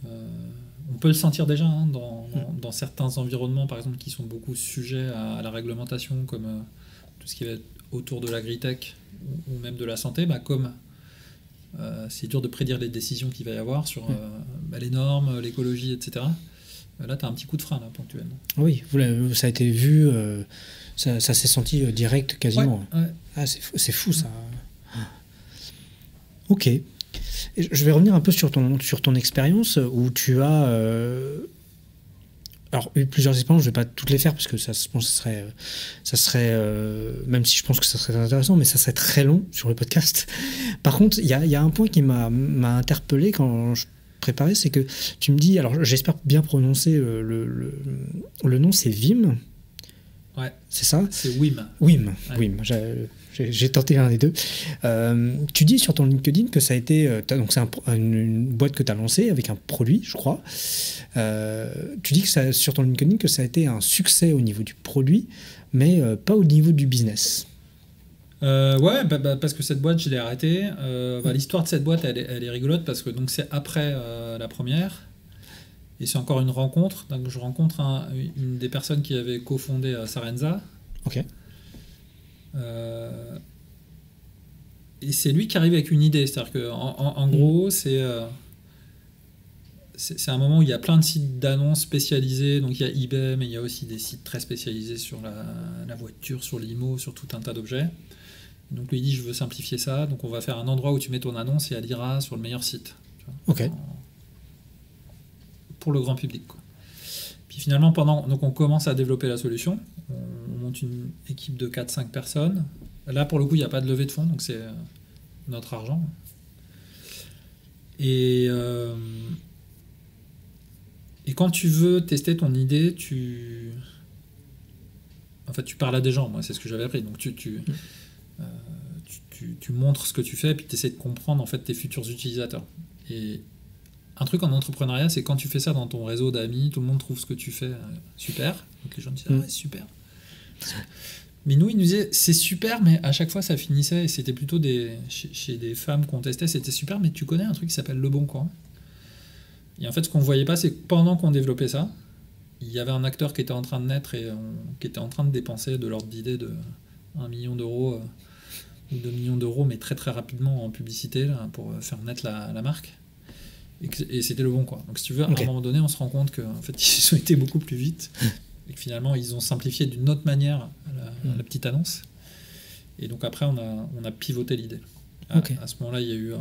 on peut le sentir déjà dans certains environnements, par exemple, qui sont beaucoup sujets à la réglementation, comme tout ce qui va être autour de l'agritech ou même de la santé, comme c'est dur de prédire les décisions qu'il va y avoir sur les normes, l'écologie, etc. Là, tu as un petit coup de frein, là, ponctuellement. Oui, ça a été vu, ça s'est senti direct quasiment. Ouais. Ah, c'est fou, ça. Ok. Et je vais revenir un peu sur ton expérience où tu as eu plusieurs expériences. Je ne vais pas toutes les faire parce que ça serait même si je pense que ça serait intéressant, mais ça serait très long sur le podcast. Par contre, il y a un point qui m'a interpellé quand je préparais, c'est que tu me dis, alors j'espère bien prononcer le nom, c'est Wim. Ouais. C'est ça? C'est Wim. Wim. Ouais. Wim. J'ai tenté l'un des deux. Tu dis sur ton LinkedIn que ça a été... donc c'est une boîte que tu as lancée avec un produit, je crois. Tu dis sur ton LinkedIn que ça a été un succès au niveau du produit, mais pas au niveau du business. Ouais, parce que cette boîte, je l'ai arrêtée. L'histoire de cette boîte, elle est rigolote parce que donc, c'est après la première. Et c'est encore une rencontre. Donc, je rencontre une des personnes qui avait cofondé Sarenza. Ok. Et c'est lui qui arrive avec une idée. C'est-à-dire qu'en gros, c'est un moment où il y a plein de sites d'annonces spécialisés. Donc il y a eBay, mais il y a aussi des sites très spécialisés sur la voiture, sur l'IMO, sur tout un tas d'objets. Donc lui il dit, je veux simplifier ça. Donc on va faire un endroit où tu mets ton annonce et elle ira sur le meilleur site. Ok. Pour le grand public, quoi. Puis finalement, donc on commence à développer la solution. On monte une équipe de 4-5 personnes. Là, pour le coup, il n'y a pas de levée de fonds, donc c'est notre argent. Et quand tu veux tester ton idée, tu parles à des gens. Moi, c'est ce que j'avais appris. Donc tu montres ce que tu fais, puis tu essaies de comprendre en fait tes futurs utilisateurs. Et un truc en entrepreneuriat, c'est quand tu fais ça dans ton réseau d'amis, tout le monde trouve ce que tu fais super. Donc les gens disent, ah ouais, super. Mais nous, ils nous disaient, c'est super, mais à chaque fois, ça finissait, et c'était plutôt chez des femmes qu'on testait, c'était super, mais tu connais un truc qui s'appelle Le Bon Coin. Et en fait, ce qu'on voyait pas, c'est que pendant qu'on développait ça, il y avait un acteur qui était en train de naître et qui était en train de dépenser de l'ordre d'idée de 1 million d'euros ou 2 millions d'euros, mais très très rapidement en publicité là, pour faire naître la marque. Et c'était Le Bon Coin. Donc si tu veux, à un moment donné, on se rend compte qu'en fait, ils ont été beaucoup plus vite et que finalement, ils ont simplifié d'une autre manière la petite annonce. Et donc après, on a pivoté l'idée. À ce moment-là, il y a eu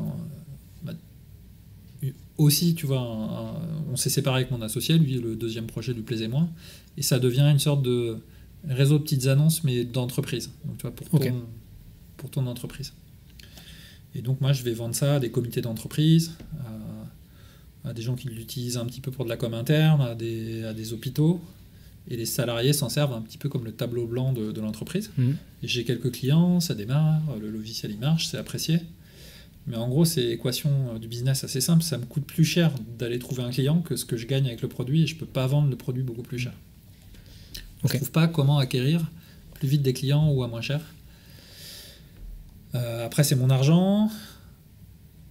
aussi, tu vois, on s'est séparé avec mon associé, lui, le deuxième projet lui plaisait moins, et ça devient une sorte de réseau de petites annonces, mais d'entreprise. Donc, tu vois, pour ton entreprise. Et donc, moi, je vais vendre ça à des comités d'entreprise, à des gens qui l'utilisent un petit peu pour de la com interne, à des hôpitaux, et les salariés s'en servent un petit peu comme le tableau blanc de l'entreprise. Et j'ai quelques clients, ça démarre, le logiciel il marche, c'est apprécié. Mais en gros, c'est l'équation du business assez simple. Ça me coûte plus cher d'aller trouver un client que ce que je gagne avec le produit, et je ne peux pas vendre le produit beaucoup plus cher. Je ne trouve pas comment acquérir plus vite des clients ou à moins cher. Après, c'est mon argent.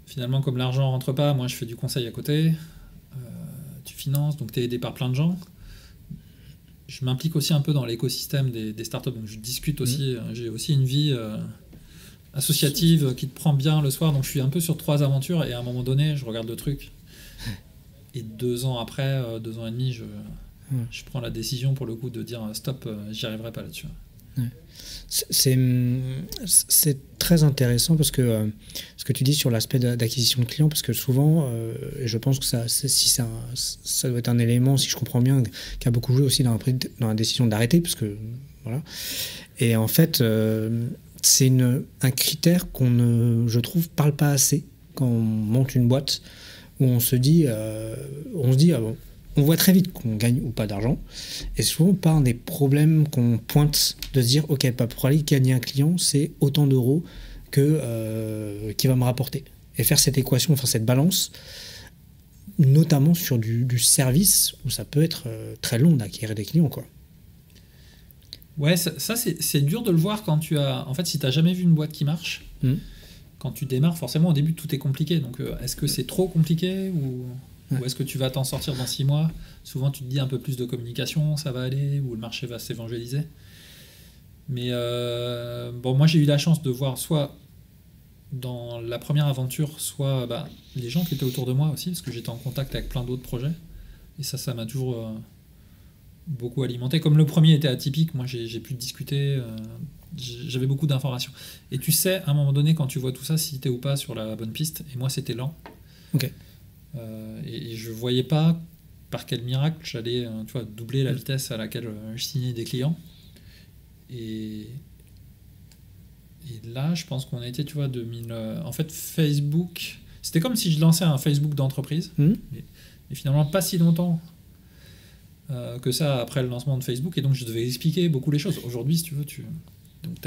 Finalement, comme l'argent ne rentre pas, moi, je fais du conseil à côté. Tu finances, donc tu es aidé par plein de gens. Je m'implique aussi un peu dans l'écosystème des startups, donc je discute aussi. J'ai aussi une vie associative qui te prend bien le soir, donc je suis un peu sur 3 aventures, et à un moment donné je regarde le truc et 2 ans après, 2 ans et demi, je prends la décision pour le coup de dire stop, j'y arriverai pas là-dessus. C'est très intéressant parce que ce que tu dis sur l'aspect d'acquisition de clients, parce que souvent, et je pense que ça doit être un élément, si je comprends bien, qui a beaucoup joué aussi dans la décision d'arrêter, parce que voilà. Et en fait, c'est un critère je trouve, parle pas assez quand on monte une boîte, où on se dit, on voit très vite qu'on gagne ou pas d'argent, et souvent par des problèmes qu'on pointe, de se dire, ok, pas pour aller gagner un client, c'est autant d'euros qui va me rapporter. Et faire cette équation, faire cette balance, notamment sur du service, où ça peut être très long d'acquérir des clients, quoi. Ouais, ça c'est dur de le voir quand tu as... En fait, si tu n'as jamais vu une boîte qui marche, quand tu démarres, forcément, au début, tout est compliqué. Donc, est-ce que c'est trop compliqué ou est-ce que tu vas t'en sortir dans 6 mois? Souvent, tu te dis un peu plus de communication, ça va aller, ou le marché va s'évangéliser. Mais moi, j'ai eu la chance de voir soit dans la première aventure, soit les gens qui étaient autour de moi aussi, parce que j'étais en contact avec plein d'autres projets. Et ça m'a toujours... beaucoup alimenté. Comme le premier était atypique, moi j'ai pu discuter, j'avais beaucoup d'informations. Et tu sais, à un moment donné, quand tu vois tout ça, si t'es ou pas sur la bonne piste. Et moi, c'était lent. Et je voyais pas par quel miracle j'allais doubler la vitesse à laquelle je signais des clients. Et là, je pense qu'on était, 2000... en fait, Facebook... C'était comme si je lançais un Facebook d'entreprise. Et finalement, pas si longtemps que ça après le lancement de Facebook, et donc je devais expliquer beaucoup les choses. Aujourd'hui, si tu veux, tu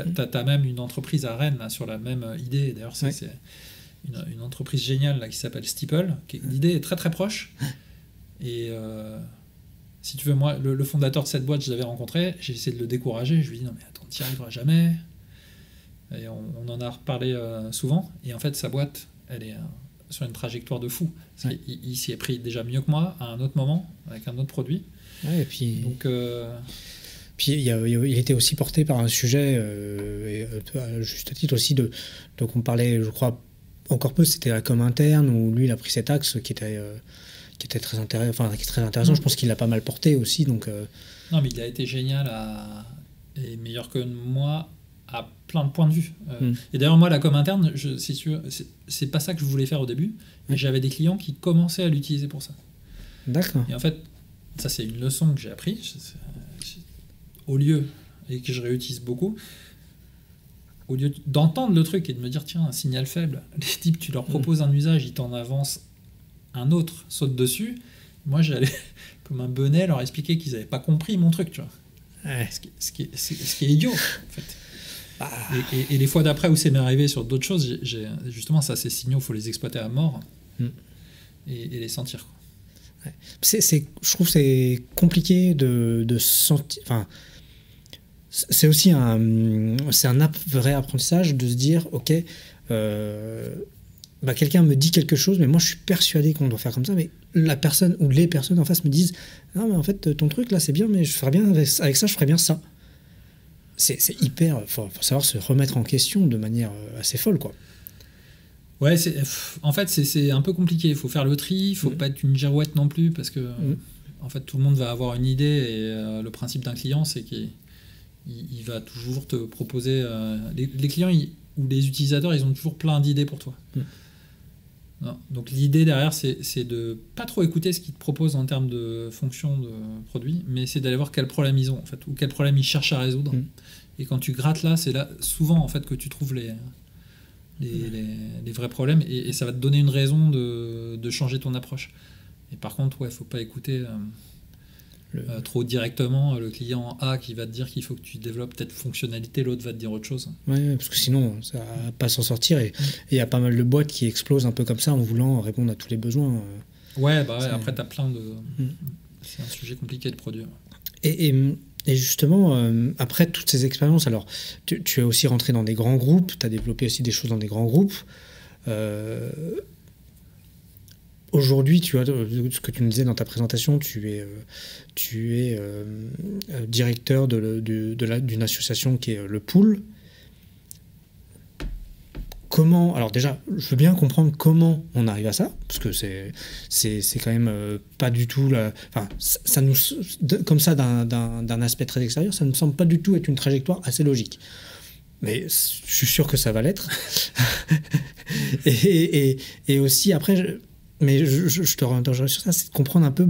as même une entreprise à Rennes là, sur la même idée. D'ailleurs, c'est une entreprise géniale là, qui s'appelle Steeple. L'idée est très très proche. Et si tu veux, moi, le fondateur de cette boîte, je l'avais rencontré, j'ai essayé de le décourager. Je lui ai dit non mais attends, tu n'y arriveras jamais. Et on en a reparlé souvent. Et en fait, sa boîte, elle est sur une trajectoire de fou. Il s'y est pris déjà mieux que moi à un autre moment avec un autre produit. Ouais, et puis, donc, puis il était aussi porté par un sujet, à juste titre aussi, donc on parlait, je crois, encore peu, c'était la com interne, où lui il a pris cet axe qui était très intéressant. Je pense qu'il l'a pas mal porté aussi. Donc, Non, mais il a été génial et meilleur que moi à plein de points de vue. Et d'ailleurs, moi, la com interne, c'est pas ça que je voulais faire au début, mais j'avais des clients qui commençaient à l'utiliser pour ça. D'accord. Et en fait, ça, c'est une leçon que j'ai appris, au lieu, et que je réutilise beaucoup, au lieu d'entendre le truc et de me dire, tiens, un signal faible, les types, tu leur proposes un usage, ils t'en avancent un autre, saute dessus. Moi, j'allais, comme un benet, leur expliquer qu'ils n'avaient pas compris mon truc, tu vois. Ouais. Ce qui est idiot, en fait. Et les fois d'après où c'est m'est arrivé sur d'autres choses, justement, ça, ces signaux, il faut les exploiter à mort. et les sentir, quoi. Ouais. Je trouve que c'est compliqué de sentir. Enfin, c'est aussi c'est un vrai apprentissage de se dire, ok, quelqu'un me dit quelque chose, mais moi je suis persuadé qu'on doit faire comme ça, mais la personne ou les personnes en face me disent, non mais en fait ton truc là c'est bien, mais je ferais bien avec ça, je ferais bien ça. C'est hyper, faut savoir se remettre en question de manière assez folle, quoi. Ouais, en fait, c'est un peu compliqué. Il faut faire le tri, il faut pas être une girouette non plus, parce que en fait, tout le monde va avoir une idée, et le principe d'un client, c'est qu'il va toujours te proposer... les clients ou les utilisateurs, ils ont toujours plein d'idées pour toi. Non. Donc l'idée derrière, c'est de pas trop écouter ce qu'ils te proposent en termes de fonction de produit, mais c'est d'aller voir quel problème ils ont, en fait, ou quel problème ils cherchent à résoudre. Et quand tu grattes là, c'est là souvent en fait que tu trouves les vrais problèmes, et ça va te donner une raison de changer ton approche. Et par contre, faut pas écouter trop directement le client A qui va te dire qu'il faut que tu développes telle fonctionnalité, l'autre va te dire autre chose. Ouais, parce que sinon, ça va pas s'en sortir, et il y a pas mal de boîtes qui explosent un peu comme ça en voulant répondre à tous les besoins. Après, tu as plein de... C'est un sujet compliqué de produire. Et justement, après toutes ces expériences, alors tu es aussi rentré dans des grands groupes, tu as développé aussi des choses dans des grands groupes. Aujourd'hui, tu vois, ce que tu nous disais dans ta présentation, tu es directeur d'une association qui est le Pool. Comment, alors déjà, je veux bien comprendre comment on arrive à ça, parce que c'est quand même pas du tout, ça nous, comme ça d'un aspect très extérieur, ça ne me semble pas du tout être une trajectoire assez logique. Mais je suis sûr que ça va l'être. et aussi après, mais je te réinterrogerai sur ça, c'est de comprendre un peu,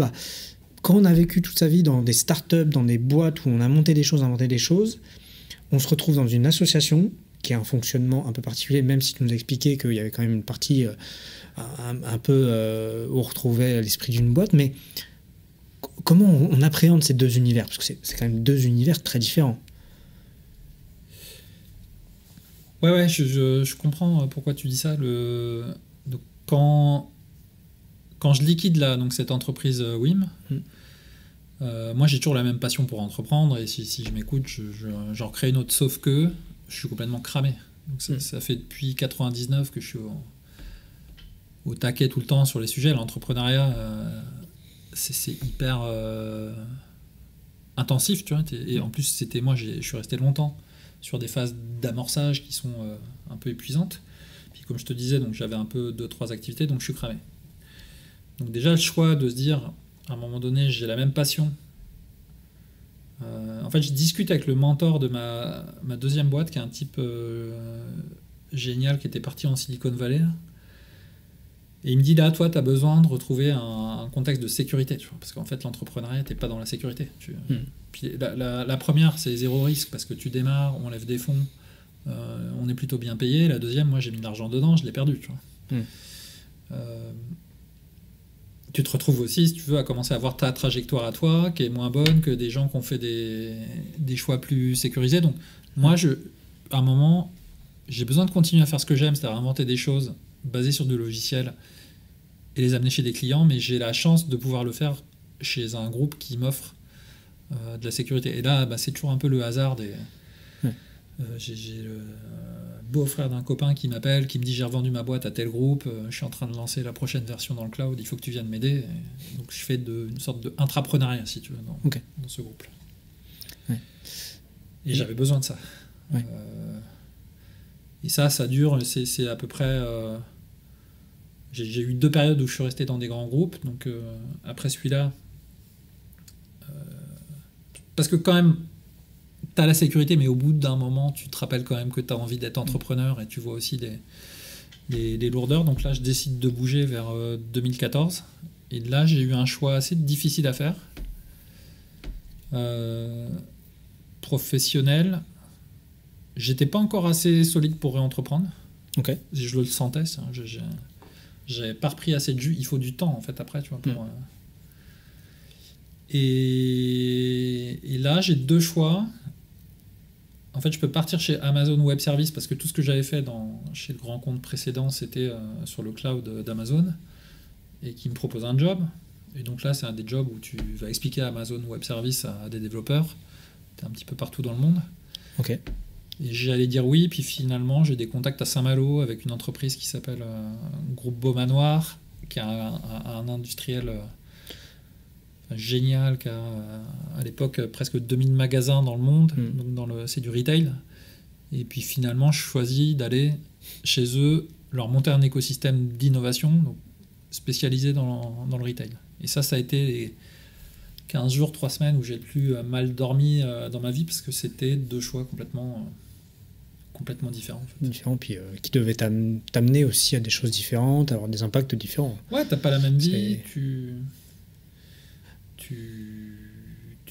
quand on a vécu toute sa vie dans des startups, dans des boîtes où on a monté des choses, inventé des choses, on se retrouve dans une association qui a un fonctionnement un peu particulier, même si tu nous as expliqué qu'il y avait quand même une partie un peu où on retrouvait l'esprit d'une boîte, mais comment on appréhende ces deux univers? Parce que c'est quand même deux univers très différents. Ouais, je comprends pourquoi tu dis ça. Donc, quand je liquide donc cette entreprise WIM, moi j'ai toujours la même passion pour entreprendre, et si je m'écoute, j'en crée une autre, sauf que je suis complètement cramé. Donc ça fait depuis 99 que je suis au taquet tout le temps sur les sujets. L'entrepreneuriat, c'est hyper intensif, tu vois. Et en plus, moi, je suis resté longtemps sur des phases d'amorçage qui sont un peu épuisantes. Puis comme je te disais, donc j'avais un peu 2-3 activités, donc je suis cramé. Donc déjà, le choix de se dire, à un moment donné, j'ai la même passion. En fait, je discute avec le mentor de ma deuxième boîte, qui est un type génial, qui était parti en Silicon Valley. Et il me dit, là, toi, tu as besoin de retrouver un contexte de sécurité, tu vois, parce qu'en fait, l'entrepreneuriat, tu n'es pas dans la sécurité. Puis la première, c'est zéro risque, parce que tu démarres, on lève des fonds, on est plutôt bien payé. La deuxième, moi, j'ai mis de l'argent dedans, je l'ai perdu, tu vois. Tu te retrouves aussi, si tu veux, à commencer à voir ta trajectoire à toi, qui est moins bonne que des gens qui ont fait des choix plus sécurisés. Donc, moi, à un moment, j'ai besoin de continuer à faire ce que j'aime, c'est-à-dire inventer des choses basées sur du logiciel et les amener chez des clients, mais j'ai la chance de pouvoir le faire chez un groupe qui m'offre de la sécurité. Et là, c'est toujours un peu le hasard des... j'ai le beau-frère d'un copain qui m'appelle, qui me dit, j'ai revendu ma boîte à tel groupe, je suis en train de lancer la prochaine version dans le cloud, il faut que tu viennes m'aider. Et donc je fais une sorte d'intrapreneuriat, si tu veux, dans ce groupe-là. Ouais. Et j'avais besoin de ça. Ouais. Et ça dure, c'est à peu près... j'ai eu 2 périodes où je suis resté dans des grands groupes, donc après celui-là... parce que quand même... tu as la sécurité, mais au bout d'un moment, tu te rappelles quand même que tu as envie d'être entrepreneur, et tu vois aussi les lourdeurs. Donc là, je décide de bouger vers 2014. Et là, j'ai eu un choix assez difficile à faire. Professionnel. J'étais pas encore assez solide pour réentreprendre. Okay. Je le sentais. J'avais pas repris assez de jus. Il faut du temps, en fait, après, tu vois, pour... Et là, j'ai 2 choix. En fait, je peux partir chez Amazon Web Services, parce que tout ce que j'avais fait chez le grand compte précédent, c'était sur le cloud d'Amazon. et qui me propose un job. Et donc là, c'est un des jobs où tu vas expliquer Amazon Web Services à des développeurs. Tu es un petit peu partout dans le monde. Ok. Et j'allais dire oui, puis finalement, j'ai des contacts à Saint-Malo avec une entreprise qui s'appelle Groupe Beaumanoir, qui est un industriel génial, qui a à l'époque presque 2000 magasins dans le monde, donc c'est du retail. Et puis finalement, je choisis d'aller chez eux, leur monter un écosystème d'innovation donc spécialisé dans le retail. Et ça a été les 15 jours, 3 semaines où j'ai le plus mal dormi dans ma vie, parce que c'était 2 choix complètement différents. En fait. Différents, puis qui devaient t'amener aussi à des choses différentes, avoir des impacts différents. Ouais, t'as pas la même vie, tu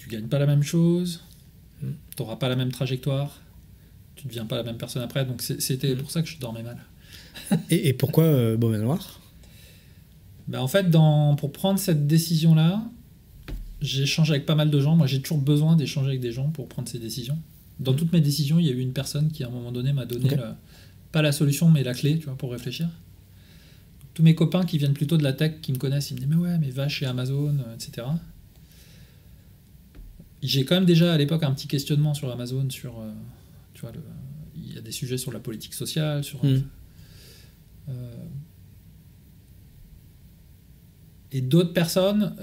gagnes pas la même chose, t'auras pas la même trajectoire, tu deviens pas la même personne après, donc c'était pour ça que je dormais mal. Et pourquoi Beaumanoir ? En fait, pour prendre cette décision-là, j'ai échangé avec pas mal de gens. Moi, j'ai toujours besoin d'échanger avec des gens pour prendre ces décisions. Dans toutes mes décisions, il y a eu une personne qui, à un moment donné, m'a donné pas la solution, mais la clé, tu vois, pour réfléchir. Tous mes copains qui viennent plutôt de la tech, qui me connaissent, ils me disent « Mais ouais, mais va chez Amazon, etc. » J'ai quand même déjà, à l'époque, un petit questionnement sur Amazon, sur... tu vois, il y a des sujets sur la politique sociale, sur... Et d'autres personnes,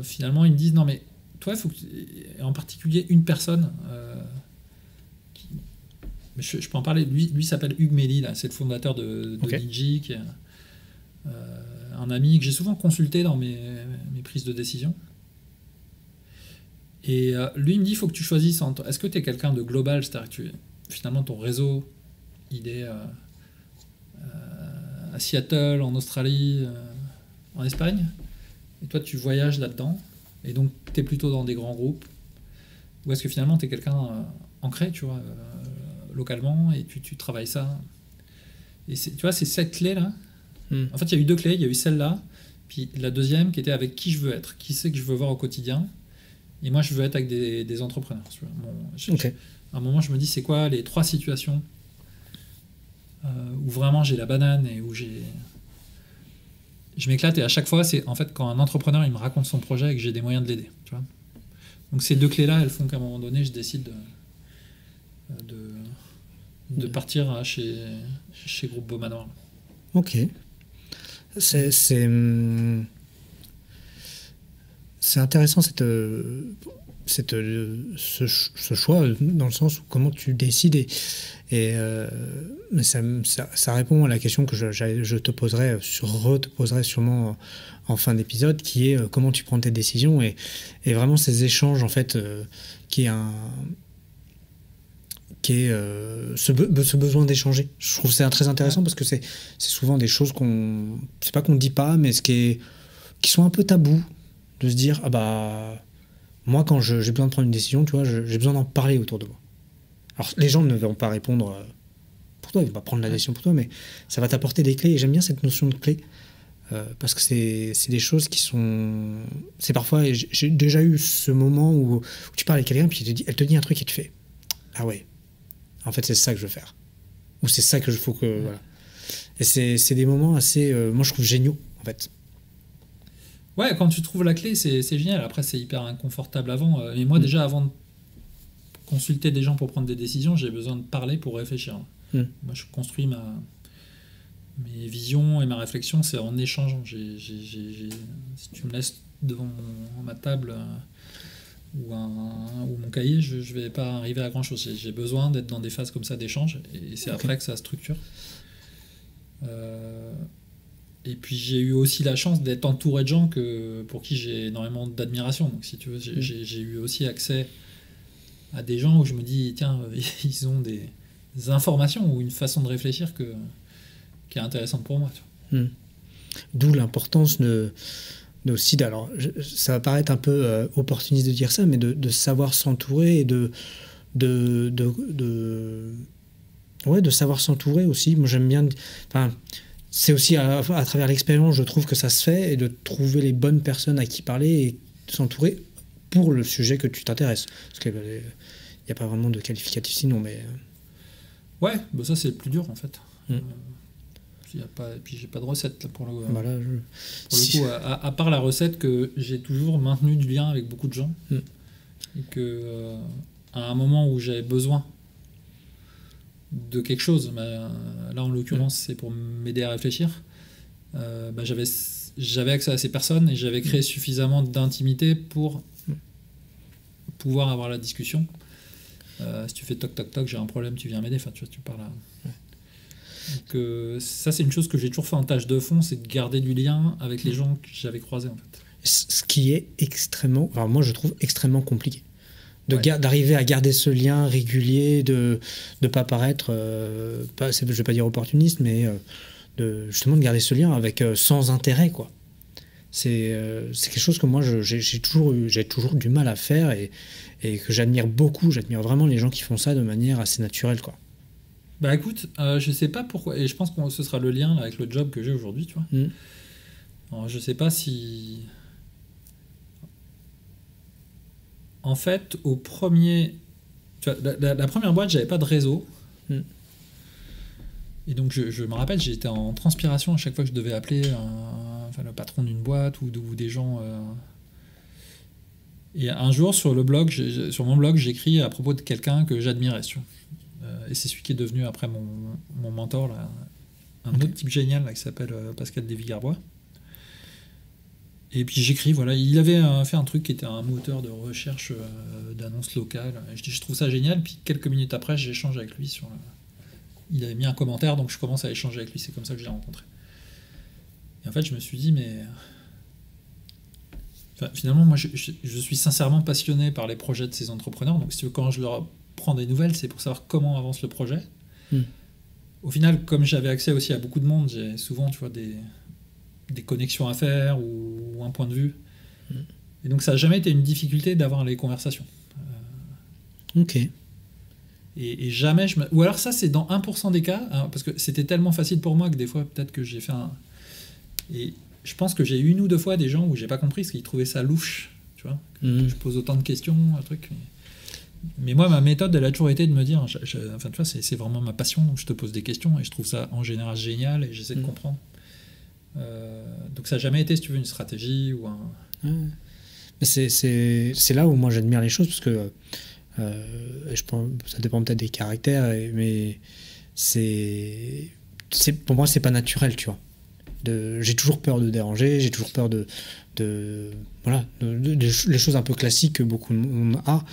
finalement, ils me disent « Non, mais toi, il faut que... » En particulier, une personne... Mais je peux en parler. Lui s'appelle Hugues Méli, là. C'est le fondateur de Niji, qui est un ami que j'ai souvent consulté dans mes prises de décision. Et lui, il me dit, il faut que tu choisisses entre... Est-ce que tu es quelqu'un de global, c'est-à-dire que finalement, ton réseau, il est à Seattle, en Australie, en Espagne, et toi, tu voyages là-dedans, et donc, tu es plutôt dans des grands groupes, ou est-ce que finalement, tu es quelqu'un ancré, tu vois, localement, et tu travailles ça. Et tu vois, c'est cette clé-là. En fait, il y a eu 2 clés. Il y a eu celle-là, puis la deuxième qui était avec qui je veux être, qui c'est que je veux voir au quotidien. Et moi, je veux être avec des entrepreneurs. Tu vois. À un moment, je me dis, c'est quoi les 3 situations où vraiment j'ai la banane et où je m'éclate. Et à chaque fois, c'est en fait quand un entrepreneur il me raconte son projet et que j'ai des moyens de l'aider. Tu vois. Donc ces 2 clés-là, elles font qu'à un moment donné, je décide de partir chez Groupe Beaumanoir. Ok. C'est intéressant ce choix, dans le sens où comment tu décides. Mais ça répond à la question que je te poserai, sûrement en fin d'épisode, qui est comment tu prends tes décisions. Et vraiment ces échanges, en fait, qui est ce besoin d'échanger. Je trouve que c'est très intéressant parce que c'est souvent des choses c'est pas qu'on dit pas, mais qui sont un peu tabous, de se dire, ah bah, moi quand j'ai besoin de prendre une décision, tu vois, j'ai besoin d'en parler autour de moi. Alors les gens ne vont pas répondre pour toi, ils vont pas prendre la décision pour toi, mais ça va t'apporter des clés, et j'aime bien cette notion de clé, parce que c'est des choses qui sont... C'est parfois, j'ai déjà eu ce moment où tu parles avec quelqu'un, puis elle te dit un truc et tu fais, ah ouais, en fait, c'est ça que je veux faire. Ou c'est ça que je faut que... Voilà. Et c'est des moments assez... moi, je trouve géniaux, en fait. Ouais, quand tu trouves la clé, c'est génial. Après, c'est hyper inconfortable avant. Mais moi, déjà, avant de consulter des gens pour prendre des décisions, j'ai besoin de parler pour réfléchir. Moi, je construis mes visions et ma réflexion, c'est en échangeant. Si tu me laisses devant ma table... ou mon cahier, je ne vais pas arriver à grand chose. J'ai besoin d'être dans des phases comme ça d'échange, et c'est après que ça structure. Et puis j'ai eu aussi la chance d'être entouré de gens pour qui j'ai énormément d'admiration. Donc si tu veux, j'ai eu aussi accès à des gens où je me dis, tiens, ils ont des informations ou une façon de réfléchir qui est intéressante pour moi. Tu vois. D'où l'importance aussi, alors ça va paraître un peu opportuniste de dire ça, mais de savoir s'entourer et de savoir s'entourer aussi. Moi j'aime bien, c'est aussi à travers l'expérience, je trouve que ça se fait, et de trouver les bonnes personnes à qui parler et de s'entourer pour le sujet que tu t'intéresses, parce qu'il n'y a pas vraiment de qualificatif sinon, mais ouais, ça c'est le plus dur en fait. Et puis j'ai pas de recette là, pour le Voilà, coup, à part la recette que j'ai toujours maintenu du lien avec beaucoup de gens. Et que à un moment où j'avais besoin de quelque chose, là en l'occurrence c'est pour m'aider à réfléchir, j'avais accès à ces personnes et j'avais créé suffisamment d'intimité pour pouvoir avoir la discussion. Si tu fais toc toc toc, j'ai un problème, tu viens m'aider, enfin tu parles à... Donc ça c'est une chose que j'ai toujours fait en tâche de fond, c'est de garder du lien avec les gens que j'avais croisés en fait. Ce qui est extrêmement, enfin moi je trouve extrêmement compliqué. D'arriver à garder ce lien régulier, de ne pas paraître, je ne vais pas dire opportuniste, mais justement de garder ce lien avec sans intérêt, quoi. C'est quelque chose que moi j'ai toujours du mal à faire et que j'admire beaucoup. J'admire vraiment les gens qui font ça de manière assez naturelle, quoi. Bah écoute, je sais pas pourquoi, et je pense que ce sera le lien là, avec le job que j'ai aujourd'hui, tu vois. Alors, je sais pas si... En fait, au premier... Tu vois, la première boîte, j'avais pas de réseau. Et donc je me rappelle, j'étais en transpiration à chaque fois que je devais appeler le patron d'une boîte ou des gens... Et un jour, sur mon blog, j'écris à propos de quelqu'un que j'admirais, tu vois. Et c'est celui qui est devenu après mon mentor, là, un autre type génial là, qui s'appelle Pascal Lévy-Garbois. Et puis j'écris, voilà, il avait fait un truc qui était un moteur de recherche d'annonces locales. Et je dis, je trouve ça génial. Puis quelques minutes après, j'échange avec lui sur... Il avait mis un commentaire, donc je commence à échanger avec lui. C'est comme ça que je l'ai rencontré. Et en fait, je me suis dit, mais... Enfin, finalement, moi, je suis sincèrement passionné par les projets de ces entrepreneurs. Donc, si tu veux, quand je leur prends des nouvelles, c'est pour savoir comment avance le projet. Au final, comme j'avais accès aussi à beaucoup de monde, j'ai souvent, tu vois, des connexions à faire ou un point de vue. Et donc, ça n'a jamais été une difficulté d'avoir les conversations. Ok. Et jamais Ou alors ça, c'est dans 1% des cas, hein, parce que c'était tellement facile pour moi que des fois, peut-être que j'ai fait un... Et je pense que j'ai eu une ou deux fois des gens où j'ai pas compris, parce qu'ils trouvaient ça louche, tu vois. Que je pose autant de questions, un truc... Mais moi, ma méthode, elle a toujours été de me dire, enfin, tu vois, c'est vraiment ma passion, donc je te pose des questions et je trouve ça en général génial et j'essaie de comprendre. Donc ça n'a jamais été, si tu veux, une stratégie ou un... C'est là où moi j'admire les choses, parce que je pense, ça dépend peut-être des caractères, mais pour moi c'est pas naturel, tu vois. J'ai toujours peur de déranger, j'ai toujours peur les choses un peu classiques que beaucoup de monde a,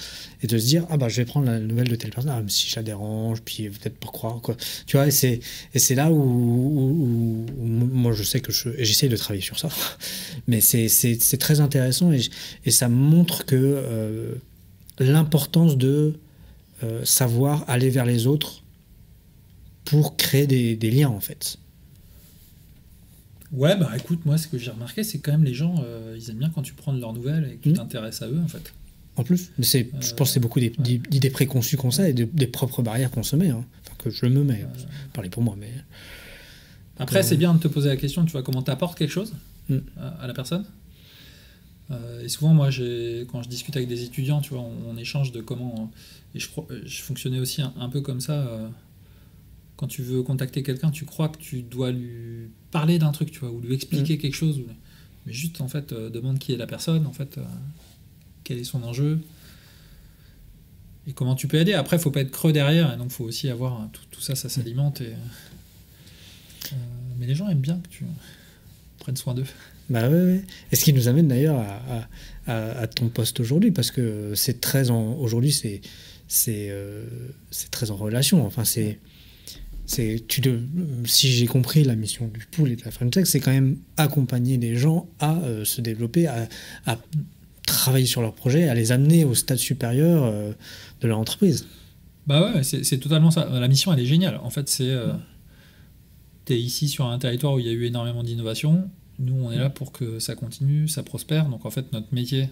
et de se dire je vais prendre la nouvelle de telle personne, même si je la dérange, puis peut-être pas croire, quoi, tu vois. Et c'est là où moi je sais que j'essaye de travailler sur ça, mais c'est très intéressant, et ça montre que l'importance de savoir aller vers les autres pour créer des liens, en fait. Ouais, bah écoute, moi ce que j'ai remarqué, c'est quand même les gens, ils aiment bien quand tu prends de leurs nouvelles et que tu t'intéresses à eux, en fait. En plus, mais je pense que c'est beaucoup d'idées préconçues qu'on sait et des propres barrières qu'on se met, hein. Enfin, que je me mets, parler pour moi, mais... Après, c'est bien de te poser la question, tu vois, comment t'apportes quelque chose à la personne. Et souvent, moi, quand je discute avec des étudiants, tu vois, on échange de comment... Et je fonctionnais aussi un peu comme ça... Quand tu veux contacter quelqu'un, tu crois que tu dois lui parler d'un truc, tu vois, ou lui expliquer quelque chose. Mais juste, en fait, demande qui est la personne, en fait, quel est son enjeu, et comment tu peux aider. Après, il ne faut pas être creux derrière, et donc il faut aussi avoir... Tout ça, ça s'alimente. Mais les gens aiment bien que tu prennes soin d'eux. Bah ouais. Et ce qui nous amène d'ailleurs à ton poste aujourd'hui, parce que c'est très aujourd'hui, c'est très en relation. Enfin, si j'ai compris, la mission du pool et de la French Tech, c'est quand même accompagner les gens à se développer, à travailler sur leurs projets, à les amener au stade supérieur de leur entreprise. Bah ouais, c'est totalement ça. La mission, elle est géniale. En fait, t'es ici sur un territoire où il y a eu énormément d'innovation. Nous, on est là pour que ça continue, ça prospère. Donc en fait, notre métier,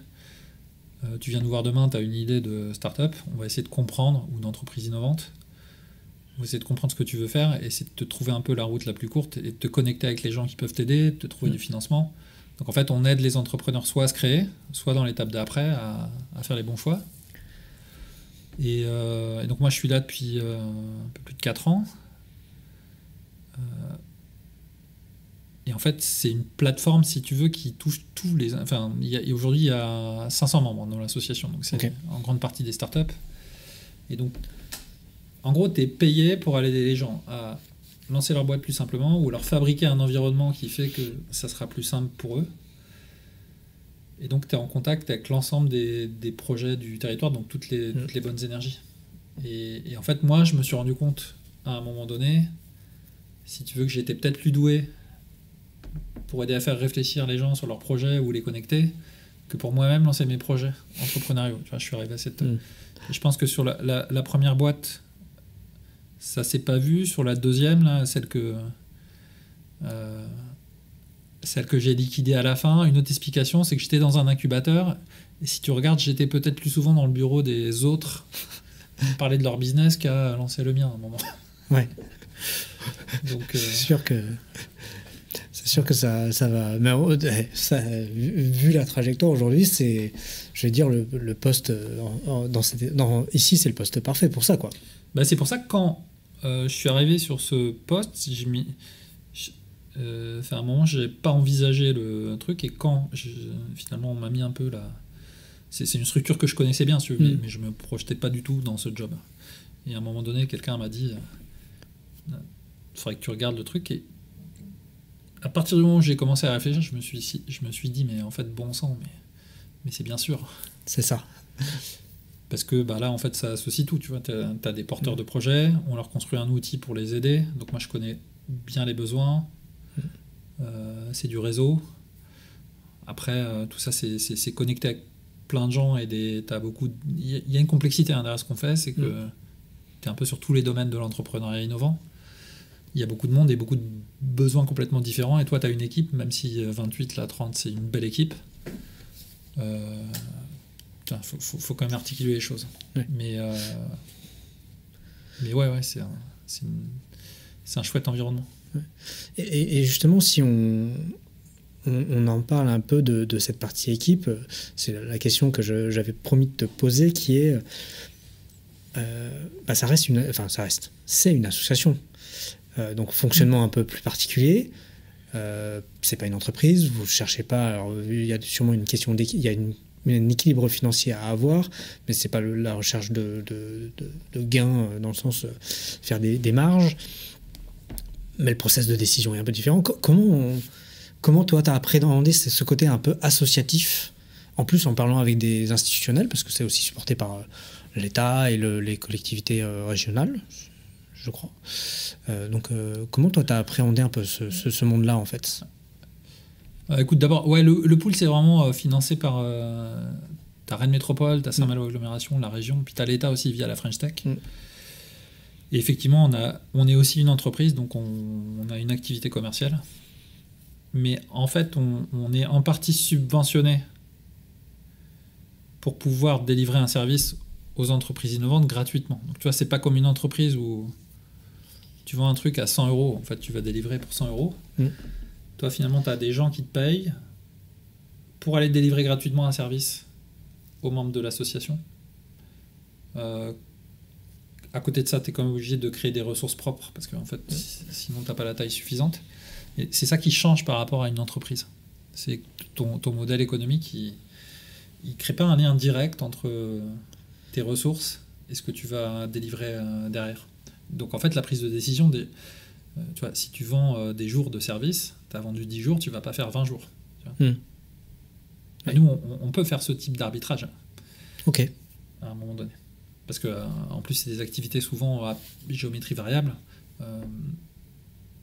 tu viens nous voir demain, tu as une idée de start-up, on va essayer de comprendre, ou d'entreprise innovante. On va essayer de comprendre ce que tu veux faire, et essayer de te trouver un peu la route la plus courte, et de te connecter avec les gens qui peuvent t'aider, de te trouver du financement. Donc en fait, on aide les entrepreneurs soit à se créer, soit dans l'étape d'après à faire les bons choix. Et donc moi, je suis là depuis un peu plus de 4 ans. Et en fait, c'est une plateforme, si tu veux, qui touche tous les... Enfin, aujourd'hui, il y a 500 membres dans l'association, donc c'est en grande partie des startups. Et donc, en gros, tu es payé pour aller aider les gens à lancer leur boîte plus simplement ou leur fabriquer un environnement qui fait que ça sera plus simple pour eux. Et donc, tu es en contact avec l'ensemble des projets du territoire, donc toutes les bonnes énergies. Et en fait, moi, je me suis rendu compte, à un moment donné, si tu veux, que j'étais peut-être plus doué pour aider à faire réfléchir les gens sur leurs projets ou les connecter, que pour moi-même lancer mes projets entrepreneuriaux. Tu vois, je suis arrivé à cette... Je pense que sur la première boîte, ça s'est pas vu. Sur la deuxième, là, celle que j'ai liquidée à la fin, une autre explication, c'est que j'étais dans un incubateur. Et si tu regardes, j'étais peut-être plus souvent dans le bureau des autres parler de leur business qu'à lancer le mien à un moment. Ouais. Donc, c'est sûr que ça va. Mais vu la trajectoire aujourd'hui, c'est, je vais dire, le poste ici, c'est le poste parfait pour ça, quoi. Bah, c'est pour ça que quand je suis arrivé sur ce poste, à un moment, j'ai pas envisagé le truc, et quand finalement on m'a mis un peu là. C'est une structure que je connaissais bien, mais je me projetais pas du tout dans ce job. Et à un moment donné, quelqu'un m'a dit il faudrait que tu regardes le truc. Et à partir du moment où j'ai commencé à réfléchir, je me suis dit, mais en fait, bon sang, mais c'est bien sûr. C'est ça. Parce que là, en fait, ça associe tout. Tu vois, t'as des porteurs de projets, on leur construit un outil pour les aider. Donc moi, je connais bien les besoins. C'est du réseau. Après, tout ça, c'est connecté avec plein de gens, et il y a une complexité derrière ce qu'on fait, c'est que tu es un peu sur tous les domaines de l'entrepreneuriat innovant. Il y a beaucoup de monde et beaucoup de besoins complètement différents, et toi tu as une équipe, même si 28, là 30 c'est une belle équipe, faut quand même articuler les choses. Mais ouais, c'est un chouette environnement. Et justement, si on en parle un peu de cette partie équipe, c'est la question que j'avais promis de te poser, qui est, c'est une association, donc fonctionnement un peu plus particulier. C'est pas une entreprise, vous cherchez pas. Alors, il y a sûrement une question d'équilibre, il y a un équilibre financier à avoir, mais c'est pas la recherche de gains dans le sens faire des marges. Mais le process de décision est un peu différent. Comment toi, tu as appréhendé ce côté un peu associatif, en plus en parlant avec des institutionnels, parce que c'est aussi supporté par l'État et les collectivités régionales, je crois. Donc, comment toi, tu as appréhendé un peu ce monde-là, en fait ? Écoute, d'abord, ouais, le pool, c'est vraiment financé par ta Rennes Métropole, ta Saint-Malo Agglomération, la région, puis tu as l'État aussi via la French Tech. Et effectivement, on est aussi une entreprise, donc on a une activité commerciale. Mais en fait, on est en partie subventionné pour pouvoir délivrer un service aux entreprises innovantes gratuitement. Donc tu vois, c'est pas comme une entreprise où tu vends un truc à 100 €, en fait, tu vas délivrer pour 100 €. Toi, finalement, tu as des gens qui te payent pour aller délivrer gratuitement un service aux membres de l'association. À côté de ça, tu es quand même obligé de créer des ressources propres, parce qu'en fait, sinon, tu n'as pas la taille suffisante. Et c'est ça qui change par rapport à une entreprise. C'est que ton modèle économique, il ne crée pas un lien direct entre tes ressources et ce que tu vas délivrer derrière. Donc en fait, la prise de décision, tu vois, si tu vends des jours de service, tu as vendu 10 jours, tu ne vas pas faire 20 jours. Tu vois. Nous, on peut faire ce type d'arbitrage à un moment donné. Parce qu'en plus, c'est des activités souvent à géométrie variable.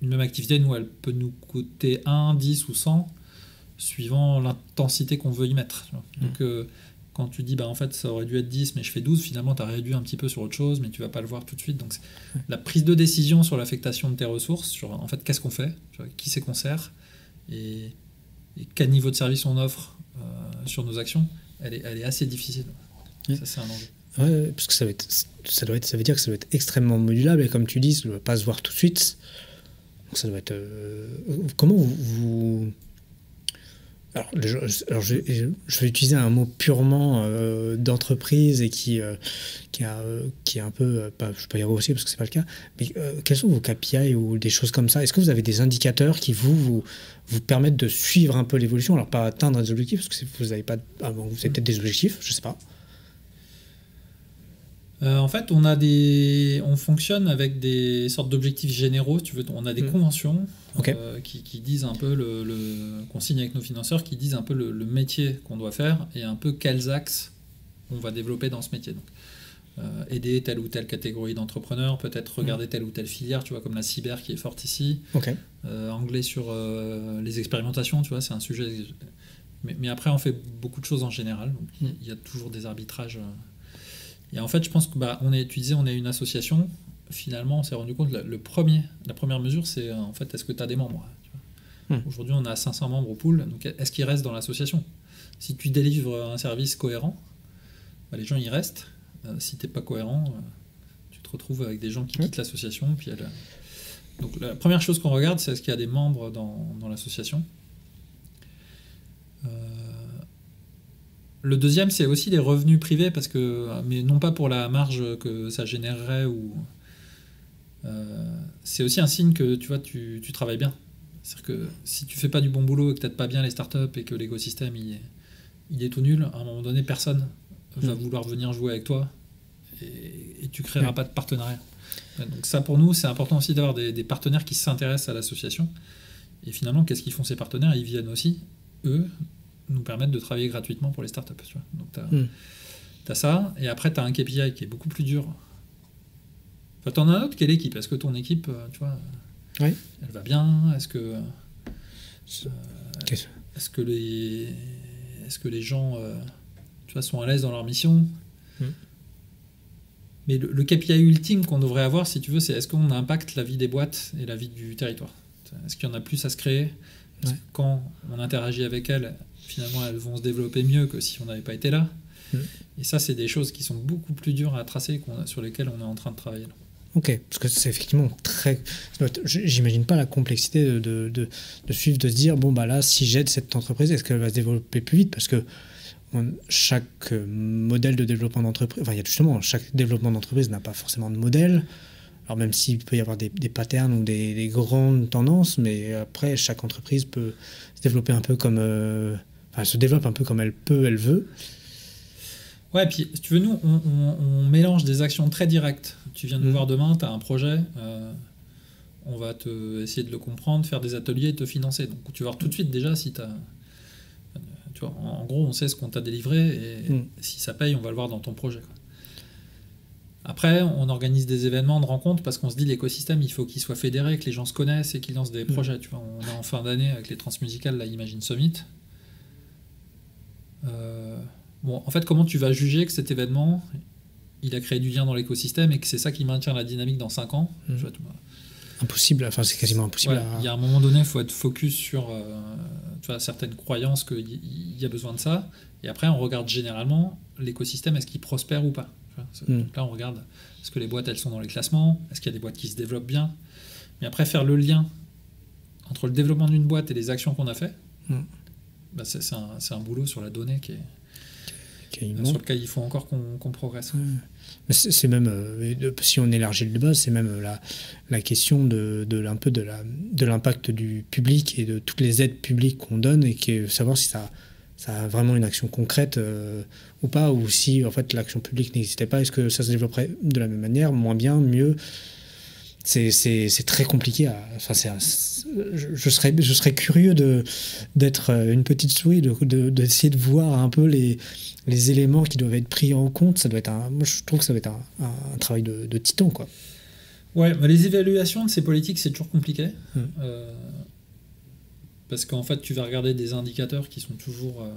Une même activité, nous, elle peut nous coûter 1, 10 ou 100, suivant l'intensité qu'on veut y mettre. Donc, quand tu dis, en fait, ça aurait dû être 10, mais je fais 12, finalement, tu as réduit un petit peu sur autre chose, mais tu vas pas le voir tout de suite. Donc, la prise de décision sur l'affectation de tes ressources, sur, en fait, qu'est-ce qu'on fait, qui c'est qu'on sert, et quel niveau de service on offre sur nos actions, elle est assez difficile. Ça, c'est un enjeu. Ouais, parce que ça veut dire que ça doit être extrêmement modulable, et comme tu dis, ça ne doit pas se voir tout de suite. Donc ça doit être... comment vous Je vais utiliser un mot purement d'entreprise et qui est un peu, je ne vais pas y aller aussi parce que ce n'est pas le cas, mais quels sont vos KPI ou des choses comme ça? Est-ce que vous avez des indicateurs qui vous permettent de suivre un peu l'évolution? Alors, pas atteindre des objectifs, parce que vous avez peut-être des objectifs, je ne sais pas. En fait, on fonctionne avec des sortes d'objectifs généraux. Tu veux, on a des conventions qui disent un peu qu'on signe avec nos financeurs, qui disent un peu le métier qu'on doit faire et un peu quels axes on va développer dans ce métier. Donc, aider telle ou telle catégorie d'entrepreneurs, peut-être regarder telle ou telle filière, tu vois, comme la cyber qui est forte ici. Anglais sur les expérimentations, tu vois, c'est un sujet. Mais après, on fait beaucoup de choses en général. Donc, il y a toujours des arbitrages. Et en fait, je pense qu'on est une association. Finalement, on s'est rendu compte que la première mesure, c'est en fait, est-ce que tu as des membres, tu vois. Aujourd'hui, on a 500 membres au pool. Donc, est-ce qu'ils restent dans l'association? Si tu délivres un service cohérent, les gens y restent. Si tu n'es pas cohérent, tu te retrouves avec des gens qui quittent l'association. Donc, la première chose qu'on regarde, c'est est-ce qu'il y a des membres dans l'association. Le deuxième, c'est aussi les revenus privés, mais non pas pour la marge que ça générerait, c'est aussi un signe que tu travailles bien. C'est-à-dire que si tu fais pas du bon boulot et que tu n'aides pas bien les startups et que l'écosystème il est tout nul, à un moment donné, personne va vouloir venir jouer avec toi et tu créeras pas de partenariat. Donc ça, pour nous, c'est important aussi d'avoir des partenaires qui s'intéressent à l'association. Et finalement, qu'est-ce qu'ils font ces partenaires? Ils viennent aussi, eux, nous permettre de travailler gratuitement pour les startups. Tu vois. Donc tu as ça, et après tu as un KPI qui est beaucoup plus dur. Enfin, tu en as un autre qui est l'équipe. Est-ce que ton équipe, tu vois, elle va bien? Est-ce que les gens tu vois, sont à l'aise dans leur mission? Mais le KPI ultime qu'on devrait avoir, si tu veux, c'est est-ce qu'on impacte la vie des boîtes et la vie du territoire? Est-ce qu'il y en a plus à se créer? Est-ce que quand on interagit avec elles, finalement, elles vont se développer mieux que si on n'avait pas été là. Et ça, c'est des choses qui sont beaucoup plus dures à tracer, sur lesquelles on est en train de travailler. Ok, parce que c'est effectivement très... J'imagine pas la complexité de suivre, de se dire, bon, bah là, si j'aide cette entreprise, est-ce qu'elle va se développer plus vite? Parce que chaque modèle de développement d'entreprise... Enfin, il y a justement, chaque développement d'entreprise n'a pas forcément de modèle. Alors même s'il peut y avoir des patterns ou des grandes tendances, mais après, chaque entreprise peut se développer un peu comme... elle se développe un peu comme elle peut, elle veut. Ouais, puis si tu veux, nous, on mélange des actions très directes. Tu viens de nous voir demain, tu as un projet, on va essayer de le comprendre, faire des ateliers et te financer. Donc tu vas voir tout de suite déjà si tu as... Tu vois, en gros, on sait ce qu'on t'a délivré et si ça paye, on va le voir dans ton projet. Quoi. Après, on organise des événements de rencontres parce qu'on se dit l'écosystème, il faut qu'il soit fédéré, que les gens se connaissent et qu'ils lancent des projets. Tu vois, on est en fin d'année avec les transmusicales, la Imagine Summit. Bon, en fait, comment tu vas juger que cet événement, il a créé du lien dans l'écosystème et que c'est ça qui maintient la dynamique dans 5 ans? Impossible, enfin c'est quasiment impossible. Il y a un moment donné, il faut être focus sur tu vois, certaines croyances qu'il y a besoin de ça. Et après, on regarde généralement l'écosystème, est-ce qu'il prospère ou pas? Donc là, on regarde, est-ce que les boîtes, elles sont dans les classements? Est-ce qu'il y a des boîtes qui se développent bien? Mais après, faire le lien entre le développement d'une boîte et les actions qu'on a fait, bah c'est un boulot sur la donnée sur lequel il faut encore qu'on progresse. C'est même, si on élargit le débat, c'est même la question de l'impact du public et de toutes les aides publiques qu'on donne et savoir si ça a vraiment une action concrète ou pas, ou si en fait l'action publique n'existait pas, est-ce que ça se développerait de la même manière, moins bien, mieux? C'est très compliqué. Je serais curieux d'être une petite souris, d'essayer de voir un peu les éléments qui doivent être pris en compte. Ça doit être moi, je trouve que ça doit être un travail de titan, quoi. Ouais, mais les évaluations de ces politiques, c'est toujours compliqué. Parce qu'en fait, tu vas regarder des indicateurs qui sont toujours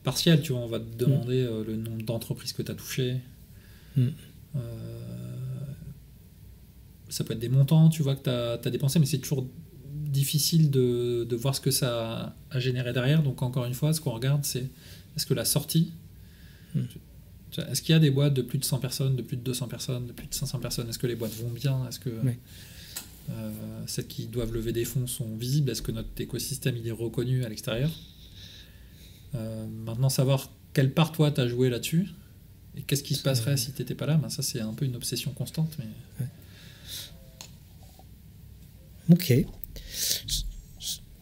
partiels. Tu vois, on va te demander le nombre d'entreprises que tu as touchées. Ça peut être des montants, tu vois, que tu as dépensé, mais c'est toujours difficile de voir ce que ça a généré derrière. Donc, encore une fois, ce qu'on regarde, c'est est-ce que la sortie... Est-ce qu'il y a des boîtes de plus de 100 personnes, de plus de 200 personnes, de plus de 500 personnes? Est-ce que les boîtes vont bien? Est-ce que celles qui doivent lever des fonds sont visibles? Est-ce que notre écosystème il est reconnu à l'extérieur? Maintenant, savoir quelle part toi t'as joué là-dessus et qu'est-ce qui se passerait si t'étais pas là, ben ça c'est un peu une obsession constante. Mais... Ok.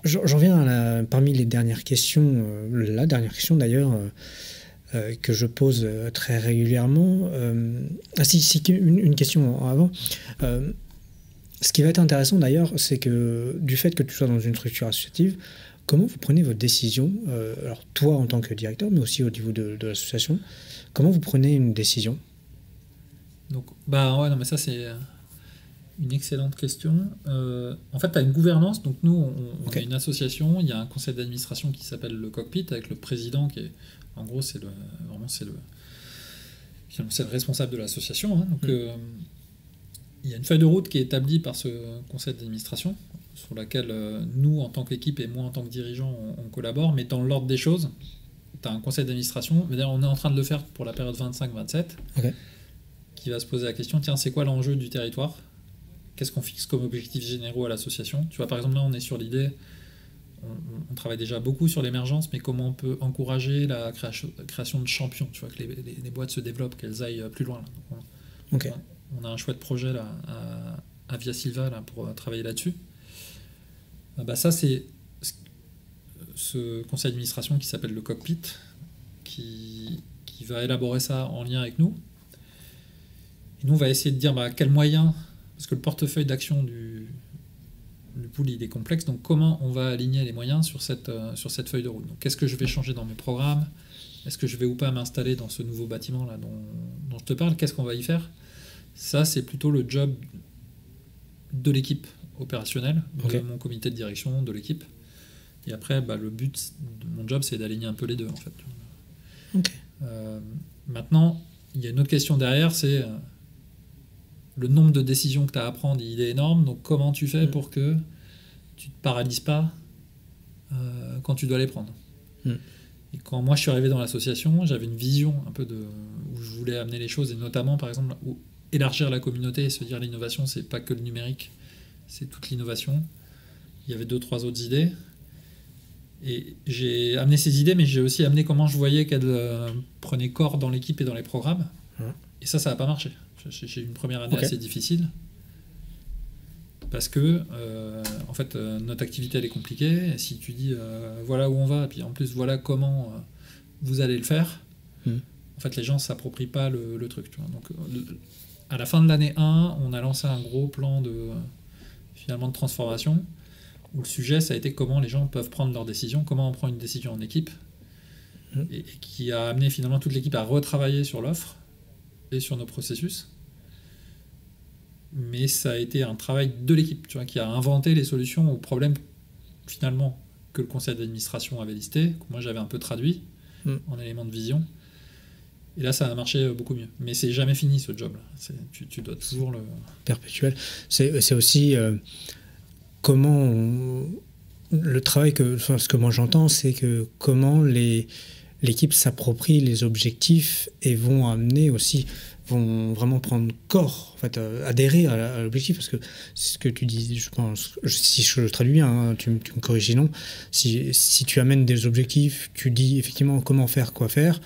J'en viens parmi les dernières questions, la dernière question d'ailleurs, que je pose très régulièrement. Une question avant. Ce qui va être intéressant d'ailleurs, c'est que du fait que tu sois dans une structure associative, comment vous prenez vos décisions, alors toi en tant que directeur, mais aussi au niveau de l'association, comment vous prenez une décision? Donc, ouais, non, mais ça c'est une excellente question. En fait, tu as une gouvernance. Donc nous, on a une association, il y a un conseil d'administration qui s'appelle le Cockpit, avec le président qui est, en gros, c'est le responsable de l'association. Hein. Donc il y a une feuille de route qui est établie par ce conseil d'administration, sur laquelle nous, en tant qu'équipe, et moi, en tant que dirigeant, on collabore, mais dans l'ordre des choses, tu as un conseil d'administration. D'ailleurs, on est en train de le faire pour la période 25-27, qui va se poser la question, tiens, c'est quoi l'enjeu du territoire ? Qu'est-ce qu'on fixe comme objectifs généraux à l'association ? Tu vois, par exemple, là, on est sur l'idée, on travaille déjà beaucoup sur l'émergence, mais comment on peut encourager la création de champions, tu vois, que les boîtes se développent, qu'elles aillent plus loin. Là. Donc, on a un chouette projet là, à Via Silva là, pour travailler là-dessus. Ça, c'est ce conseil d'administration qui s'appelle le Cockpit, qui va élaborer ça en lien avec nous. Et nous, on va essayer de dire quels moyens, parce que le portefeuille d'action du pool, il est complexe, donc comment on va aligner les moyens sur cette feuille de route. Donc, qu'est-ce que je vais changer dans mes programmes ? Est-ce que je vais ou pas m'installer dans ce nouveau bâtiment là dont je te parle ? Qu'est-ce qu'on va y faire ? Ça, c'est plutôt le job de l'équipe opérationnelle, de mon comité de direction, de l'équipe. Et après, le but de mon job, c'est d'aligner un peu les deux, en fait. Maintenant, il y a une autre question derrière, c'est le nombre de décisions que tu as à prendre, il est énorme. Donc, comment tu fais pour que tu ne te paralyses pas quand tu dois les prendre ? Et quand moi, je suis arrivé dans l'association, j'avais une vision un peu où je voulais amener les choses, et notamment, par exemple, élargir la communauté et se dire l'innovation, c'est pas que le numérique, c'est toute l'innovation. Il y avait 2-3 autres idées. Et j'ai amené ces idées, mais j'ai aussi amené comment je voyais qu'elles prenaient corps dans l'équipe et dans les programmes. Et ça n'a pas marché. J'ai eu une première année assez difficile. Parce que, en fait, notre activité, elle est compliquée. Et si tu dis, voilà où on va, et puis en plus, voilà comment vous allez le faire, en fait, les gens ne s'approprient pas le truc. Tu vois. Donc, à la fin de l'année 1, on a lancé un gros plan de transformation, où le sujet, ça a été comment les gens peuvent prendre leurs décisions, comment on prend une décision en équipe, et qui a amené finalement toute l'équipe à retravailler sur l'offre et sur nos processus. Mais ça a été un travail de l'équipe, tu vois, qui a inventé les solutions aux problèmes finalement que le conseil d'administration avait listé, que moi j'avais un peu traduit en éléments de vision. Et là, ça a marché beaucoup mieux. Mais c'est jamais fini ce job-là. Tu dois toujours le... Perpétuel. C'est aussi comment le travail ce que moi j'entends, c'est que comment l'équipe s'approprie les objectifs et vont vraiment prendre corps, en fait, adhérer à l'objectif, parce que c'est ce que tu dis, je pense, si je le traduis bien, tu me corriges sinon, si tu amènes des objectifs, tu dis effectivement comment faire, quoi faire,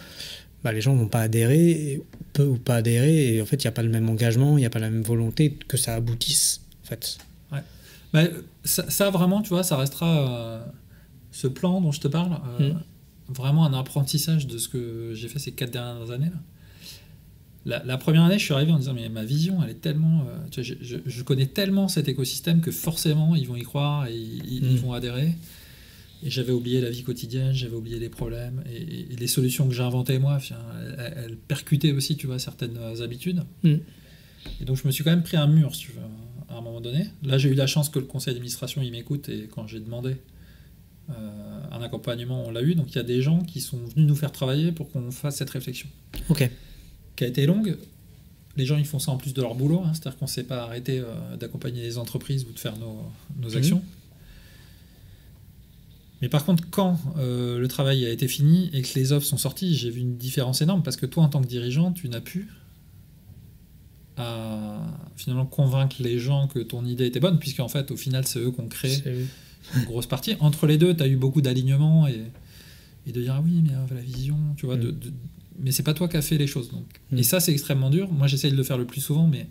les gens ne vont pas adhérer, peu ou pas adhérer, et en fait, il n'y a pas le même engagement, il n'y a pas la même volonté que ça aboutisse, en fait. Ouais. Ça vraiment, tu vois, ça restera ce plan dont je te parle, vraiment un apprentissage de ce que j'ai fait ces 4 dernières années. Là. La première année, je suis arrivé en disant, mais ma vision, elle est tellement... tu vois, je connais tellement cet écosystème que forcément, ils vont y croire et ils vont adhérer. Et j'avais oublié la vie quotidienne, j'avais oublié les problèmes, et les solutions que j'ai inventées moi, elles percutaient aussi, tu vois, certaines habitudes. Et donc je me suis quand même pris un mur, si tu veux, à un moment donné. Là, j'ai eu la chance que le conseil d'administration, il m'écoute, et quand j'ai demandé un accompagnement, on l'a eu. Donc il y a des gens qui sont venus nous faire travailler pour qu'on fasse cette réflexion. Qui a été longue. Les gens, ils font ça en plus de leur boulot, hein, c'est-à-dire qu'on ne s'est pas arrêté d'accompagner les entreprises ou de faire nos actions. Mais par contre, quand le travail a été fini et que les offres sont sorties, j'ai vu une différence énorme, parce que toi, en tant que dirigeant, tu n'as pu finalement convaincre les gens que ton idée était bonne, puisqu'en fait, au final, c'est eux qui ont créé une grosse partie. Entre les deux, tu as eu beaucoup d'alignement, et et de dire ah oui mais la vision, tu vois, mais c'est pas toi qui as fait les choses. Donc. Et ça c'est extrêmement dur. Moi j'essaye de le faire le plus souvent, mais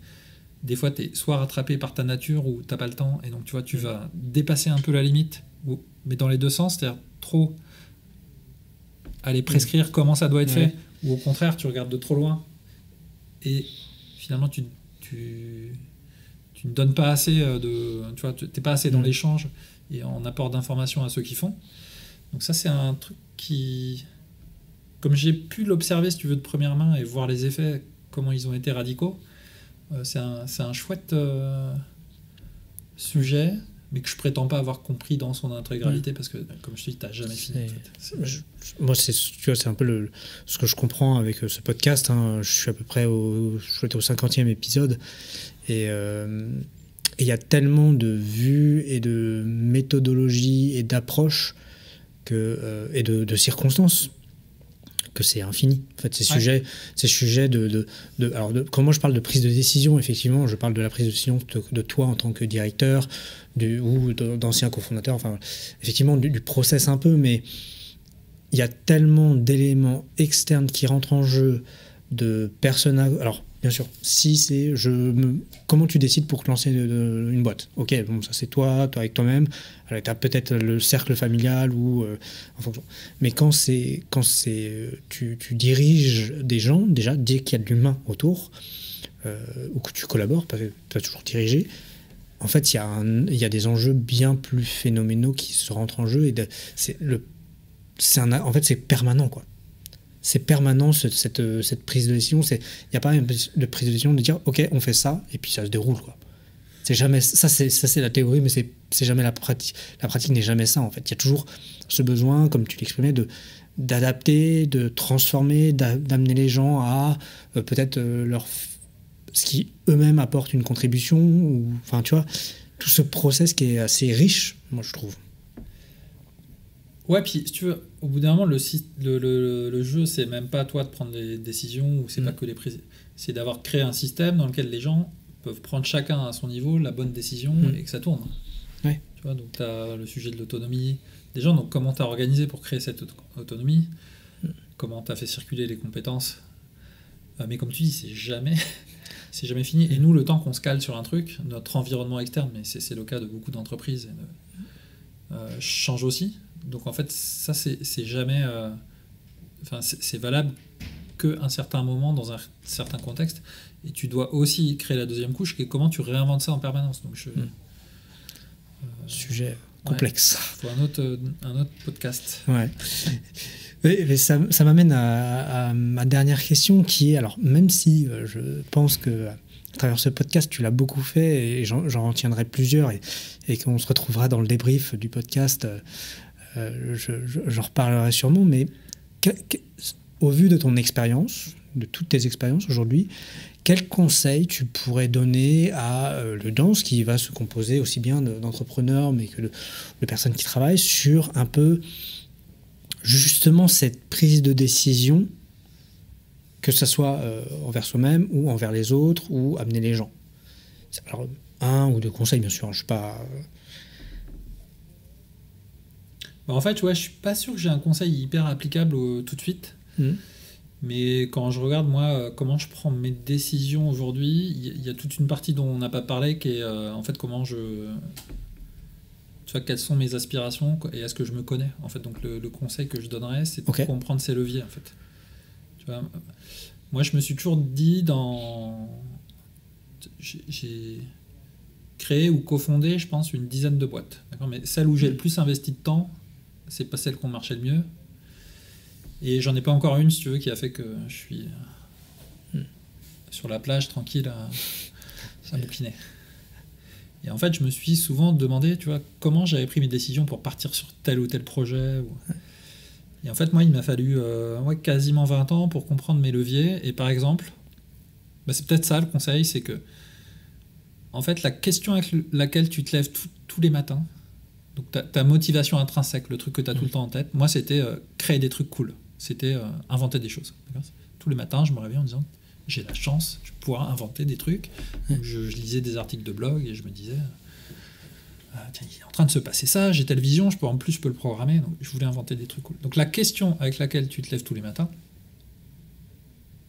des fois tu es soit rattrapé par ta nature ou t'as pas le temps, et donc tu vois tu vas dépasser un peu la limite, mais dans les deux sens, c'est-à-dire trop aller prescrire comment ça doit être fait, ou au contraire tu regardes de trop loin et finalement tu ne donnes pas assez tu vois, t'es pas assez dans l'échange et en apport d'informations à ceux qui font. Donc ça c'est un truc qui, comme j'ai pu l'observer si tu veux de première main et voir les effets, comment ils ont été radicaux, c'est un chouette sujet, mais que je prétends pas avoir compris dans son intégralité, parce que comme je te dis, t'as jamais fini en fait. Moi c'est un peu ce que je comprends avec ce podcast, hein. Je suis à peu près au 50e épisode, et il y a tellement de vues et de méthodologies et d'approches et de circonstances que c'est infini. En fait, ces sujets alors quand moi je parle de prise de décision, effectivement, je parle de la prise de décision de toi en tant que directeur ou d'ancien cofondateur, enfin, effectivement, du process un peu, mais il y a tellement d'éléments externes qui rentrent en jeu, de personnages. Alors, bien sûr, si c'est comment tu décides pour lancer une boîte. Ok, bon, ça c'est toi avec toi-même. Tu as peut-être le cercle familial ou en fonction. Mais quand tu diriges des gens, déjà, dès qu'il y a de l'humain autour, ou que tu collabores, parce que tu vas toujours diriger, en fait, il y a des enjeux bien plus phénoménaux qui se rentrent en jeu. Et en fait, c'est permanent, quoi. C'est permanent, cette prise de décision. Il n'y a pas de prise de décision de dire ok, on fait ça et puis ça se déroule, quoi. C'est jamais ça, c'est la théorie, mais c'est jamais la pratique. La pratique n'est jamais ça, en fait. Il y a toujours ce besoin, comme tu l'exprimais, d'adapter, de transformer, d'amener les gens à peut-être ce qui eux-mêmes apportent une contribution, ou enfin tu vois, tout ce process qui est assez riche, moi je trouve. Ouais, puis si tu veux, au bout d'un moment, le jeu, c'est même pas toi de prendre les décisions, ou c'est pas que les prises. C'est d'avoir créé un système dans lequel les gens peuvent prendre chacun à son niveau la bonne décision et que ça tourne. Ouais. Tu vois, donc tu as le sujet de l'autonomie des gens, donc comment tu as organisé pour créer cette autonomie, comment tu as fait circuler les compétences. Mais comme tu dis, c'est jamais fini. Et nous, le temps qu'on se cale sur un truc, notre environnement externe, mais c'est le cas de beaucoup d'entreprises, change aussi. Donc en fait, ça c'est jamais, c'est valable qu'à un certain moment dans un certain contexte, et tu dois aussi créer la deuxième couche, qui est comment tu réinventes ça en permanence. Donc sujet complexe. Pour un autre podcast. Ouais. Mais ça m'amène à ma dernière question, qui est, alors même si je pense que à travers ce podcast tu l'as beaucoup fait et j'en retiendrai plusieurs, et qu'on se retrouvera dans le débrief du podcast, j'en reparlerai sûrement, mais au vu de ton expérience, de toutes tes expériences aujourd'hui, quel conseil tu pourrais donner à l'audience qui va se composer aussi bien d'entrepreneurs mais que de personnes qui travaillent sur un peu justement cette prise de décision, que ce soit envers soi-même ou envers les autres, ou amener les gens? Alors, un ou deux conseils, bien sûr, je ne suis pas... En fait, ouais, je suis pas sûr que j'ai un conseil hyper applicable tout de suite. Mais quand je regarde, moi, comment je prends mes décisions aujourd'hui, il y a toute une partie dont on n'a pas parlé, qui est en fait comment tu vois, quelles sont mes aspirations et est-ce que je me connais, en fait. Donc le conseil que je donnerais, c'est de comprendre ses leviers, en fait. Tu vois, moi, je me suis toujours dit j'ai créé ou cofondé, je pense, une dizaine de boîtes. D'accord, mais celle où j'ai le plus investi de temps, c'est pas celle qui marchait le mieux. Et j'en ai pas encore une, si tu veux, qui a fait que je suis sur la plage, tranquille, à bouquiner. Et en fait, je me suis souvent demandé, tu vois, comment j'avais pris mes décisions pour partir sur tel ou tel projet. Et en fait, moi, il m'a fallu quasiment 20 ans pour comprendre mes leviers. Et par exemple, c'est peut-être ça le conseil, c'est que, en fait, la question avec laquelle tu te lèves tous les matins, donc ta motivation intrinsèque, le truc que tu as tout le temps en tête, moi, c'était créer des trucs cool. C'était inventer des choses. D'accord ? Tous les matins, je me réveillais en me disant, j'ai la chance de pouvoir inventer des trucs. Donc je lisais des articles de blog et je me disais, tiens, il est en train de se passer ça, j'ai telle vision, je peux le programmer, donc je voulais inventer des trucs cool. Donc la question avec laquelle tu te lèves tous les matins,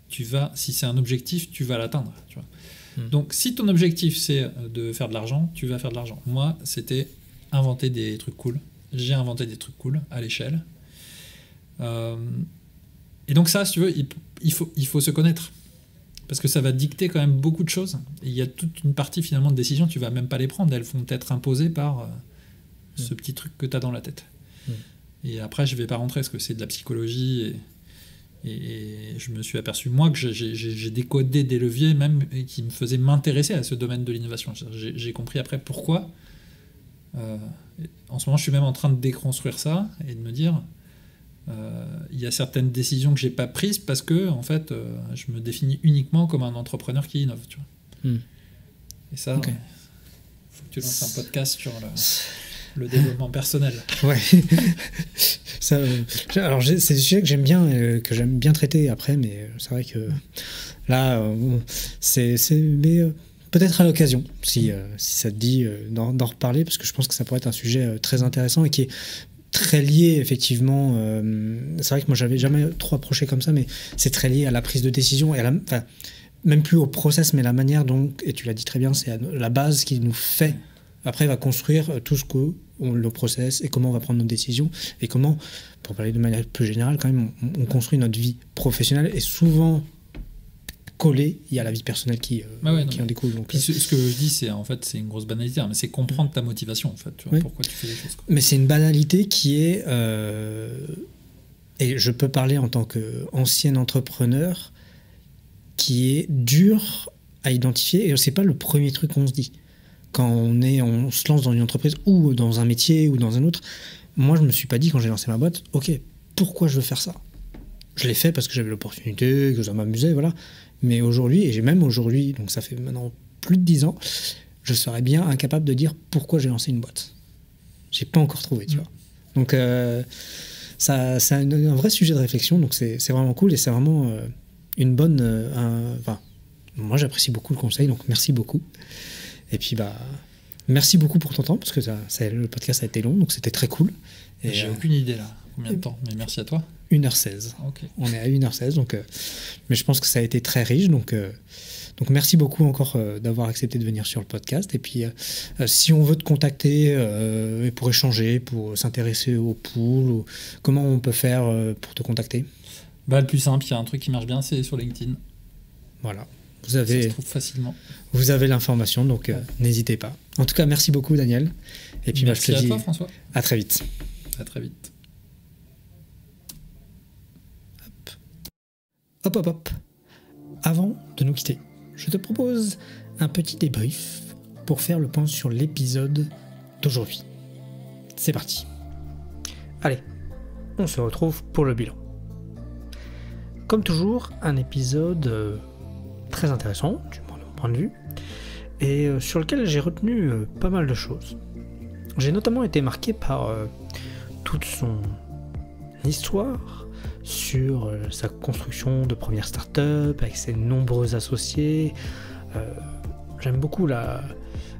si c'est un objectif, tu vas l'atteindre. Tu vois. Donc si ton objectif c'est de faire de l'argent, tu vas faire de l'argent. Moi, c'était inventer des trucs cool. J'ai inventé des trucs cool à l'échelle. Et donc ça, si tu veux, il faut se connaître. Parce que ça va dicter quand même beaucoup de choses. Et il y a toute une partie finalement de décisions, tu vas même pas les prendre. Elles vont être imposées par ce petit truc que tu as dans la tête. Et après, je vais pas rentrer parce que c'est de la psychologie et je me suis aperçu, moi, que j'ai décodé des leviers même qui me faisaient m'intéresser à ce domaine de l'innovation. J'ai compris après pourquoi. En ce moment, je suis même en train de déconstruire ça et de me dire il y a certaines décisions que j'ai pas prises parce que, en fait, je me définis uniquement comme un entrepreneur qui innove. Tu vois. Et ça, faut que tu lances un podcast sur le développement personnel. Ouais. Ça, alors c'est des sujets que j'aime bien traiter après, mais c'est vrai que là, mais peut-être à l'occasion, si ça te dit d'en reparler, parce que je pense que ça pourrait être un sujet très intéressant et qui est très lié effectivement. C'est vrai que moi j'avais jamais trop approché comme ça, mais c'est très lié à la prise de décision et à même plus au process, mais la manière dont, et tu l'as dit très bien, c'est la base qui nous fait. Après, va construire tout ce que le process et comment on va prendre nos décisions et comment, pour parler de manière plus générale, quand même, on construit notre vie professionnelle et souvent collé, il y a la vie personnelle qui en découle. Donc, ce que je dis, c'est une grosse banalité, mais c'est comprendre ta motivation, en fait, tu vois, pourquoi tu fais les choses. Mais c'est une banalité qui est, et je peux parler en tant qu'ancien entrepreneur, qui est dur à identifier, et c'est pas le premier truc qu'on se dit. Quand on se lance dans une entreprise ou dans un métier ou dans un autre, moi je me suis pas dit quand j'ai lancé ma boîte, ok, pourquoi je veux faire ça ? Je l'ai fait parce que j'avais l'opportunité, que ça m'amusait, voilà. Mais aujourd'hui, et j'ai même aujourd'hui, donc ça fait maintenant plus de 10 ans, je serais bien incapable de dire pourquoi j'ai lancé une boîte. J'ai pas encore trouvé, tu vois. Donc ça, c'est un vrai sujet de réflexion, donc c'est vraiment cool et c'est vraiment une bonne... moi j'apprécie beaucoup le conseil, donc merci beaucoup. Et puis merci beaucoup pour ton temps, parce que le podcast a été long, donc c'était très cool. Et j'ai aucune idée là, combien de temps, mais merci à toi. 1h16. Okay. On est à 1h16, donc, mais je pense que ça a été très riche, donc merci beaucoup encore d'avoir accepté de venir sur le podcast. Et puis si on veut te contacter pour échanger, pour s'intéresser au pool, comment on peut faire pour te contacter ? Le plus simple, il y a un truc qui marche bien, c'est sur LinkedIn. Voilà. Ça se trouve facilement. Vous avez l'information, donc n'hésitez pas. En tout cas, merci beaucoup, Daniel. Et puis, merci je te dis à toi, François. À très vite. À très vite. Hop. Avant de nous quitter, je te propose un petit débrief pour faire le point sur l'épisode d'aujourd'hui. C'est parti. Allez, on se retrouve pour le bilan. Comme toujours, un épisode très intéressant, du moins de mon point de vue, et sur lequel j'ai retenu pas mal de choses. J'ai notamment été marqué par toute son histoire, sur sa construction de première start-up, avec ses nombreux associés. J'aime beaucoup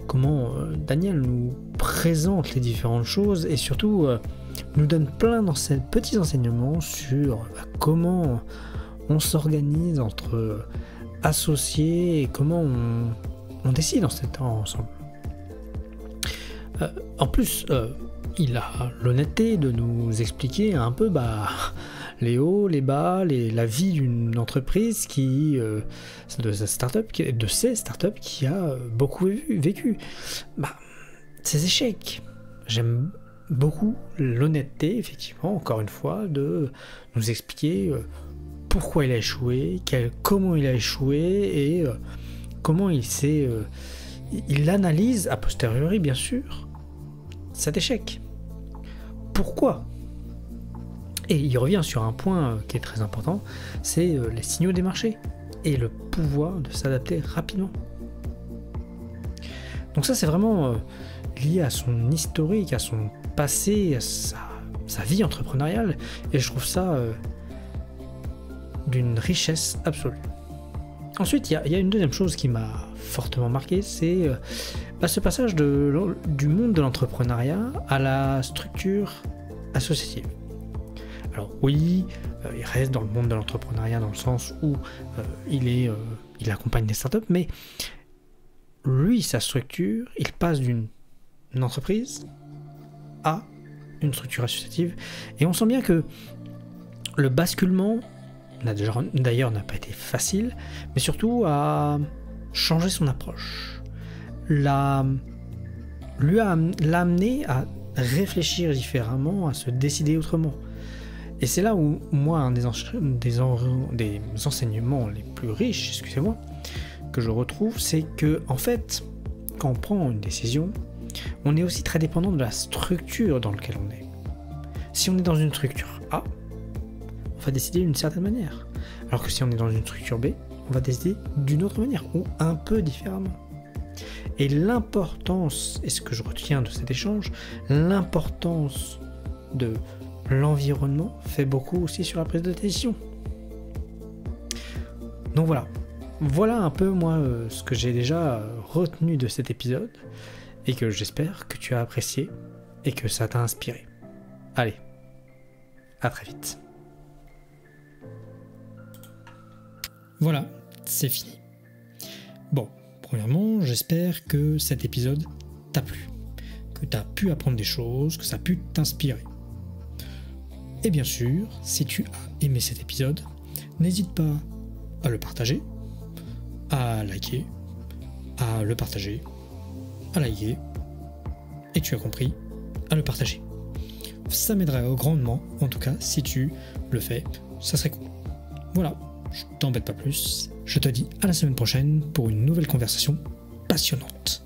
comment Daniel nous présente les différentes choses et surtout nous donne plein de petits enseignements sur comment on s'organise entre associés et comment on décide en ce temps ensemble. En plus, il a l'honnêteté de nous expliquer un peu les hauts, les bas, la vie d'une entreprise de ces startups qui a beaucoup vécu. Ces échecs. J'aime beaucoup l'honnêteté, effectivement, encore une fois, de nous expliquer pourquoi il a échoué, comment il a échoué et comment il analyse a posteriori, bien sûr, cet échec. Pourquoi ? Et il revient sur un point qui est très important, c'est les signaux des marchés et le pouvoir de s'adapter rapidement. Donc ça, c'est vraiment lié à son historique, à son passé, à sa vie entrepreneuriale, et je trouve ça d'une richesse absolue. Ensuite, il y a une deuxième chose qui m'a fortement marqué, c'est à ce passage du monde de l'entrepreneuriat à la structure associative. Alors oui, il reste dans le monde de l'entrepreneuriat dans le sens où il accompagne des startups, mais lui, sa structure, il passe d'une entreprise à une structure associative, et on sent bien que le basculement d'ailleurs n'a pas été facile, mais surtout a changé son approche, l'a amené à réfléchir différemment, à se décider autrement. Et c'est là où moi, un des enseignements les plus riches, excusez-moi, que je retrouve, c'est que en fait, quand on prend une décision, on est aussi très dépendant de la structure dans laquelle on est. Si on est dans une structure A, on va décider d'une certaine manière. Alors que si on est dans une structure B, on va décider d'une autre manière, ou un peu différemment. Et l'importance, et ce que je retiens de cet échange, l'importance de l'environnement fait beaucoup aussi sur la prise de décision. Donc voilà un peu moi ce que j'ai déjà retenu de cet épisode, et que j'espère que tu as apprécié et que ça t'a inspiré. Allez, à très vite. Voilà, c'est fini. Bon, premièrement, j'espère que cet épisode t'a plu, que tu as pu apprendre des choses, que ça a pu t'inspirer. Et bien sûr, si tu as aimé cet épisode, n'hésite pas à le partager, à liker, à le partager, à liker, et tu as compris, à le partager. Ça m'aiderait grandement, en tout cas, si tu le fais, ça serait cool. Voilà, je t'embête pas plus, je te dis à la semaine prochaine pour une nouvelle conversation passionnante.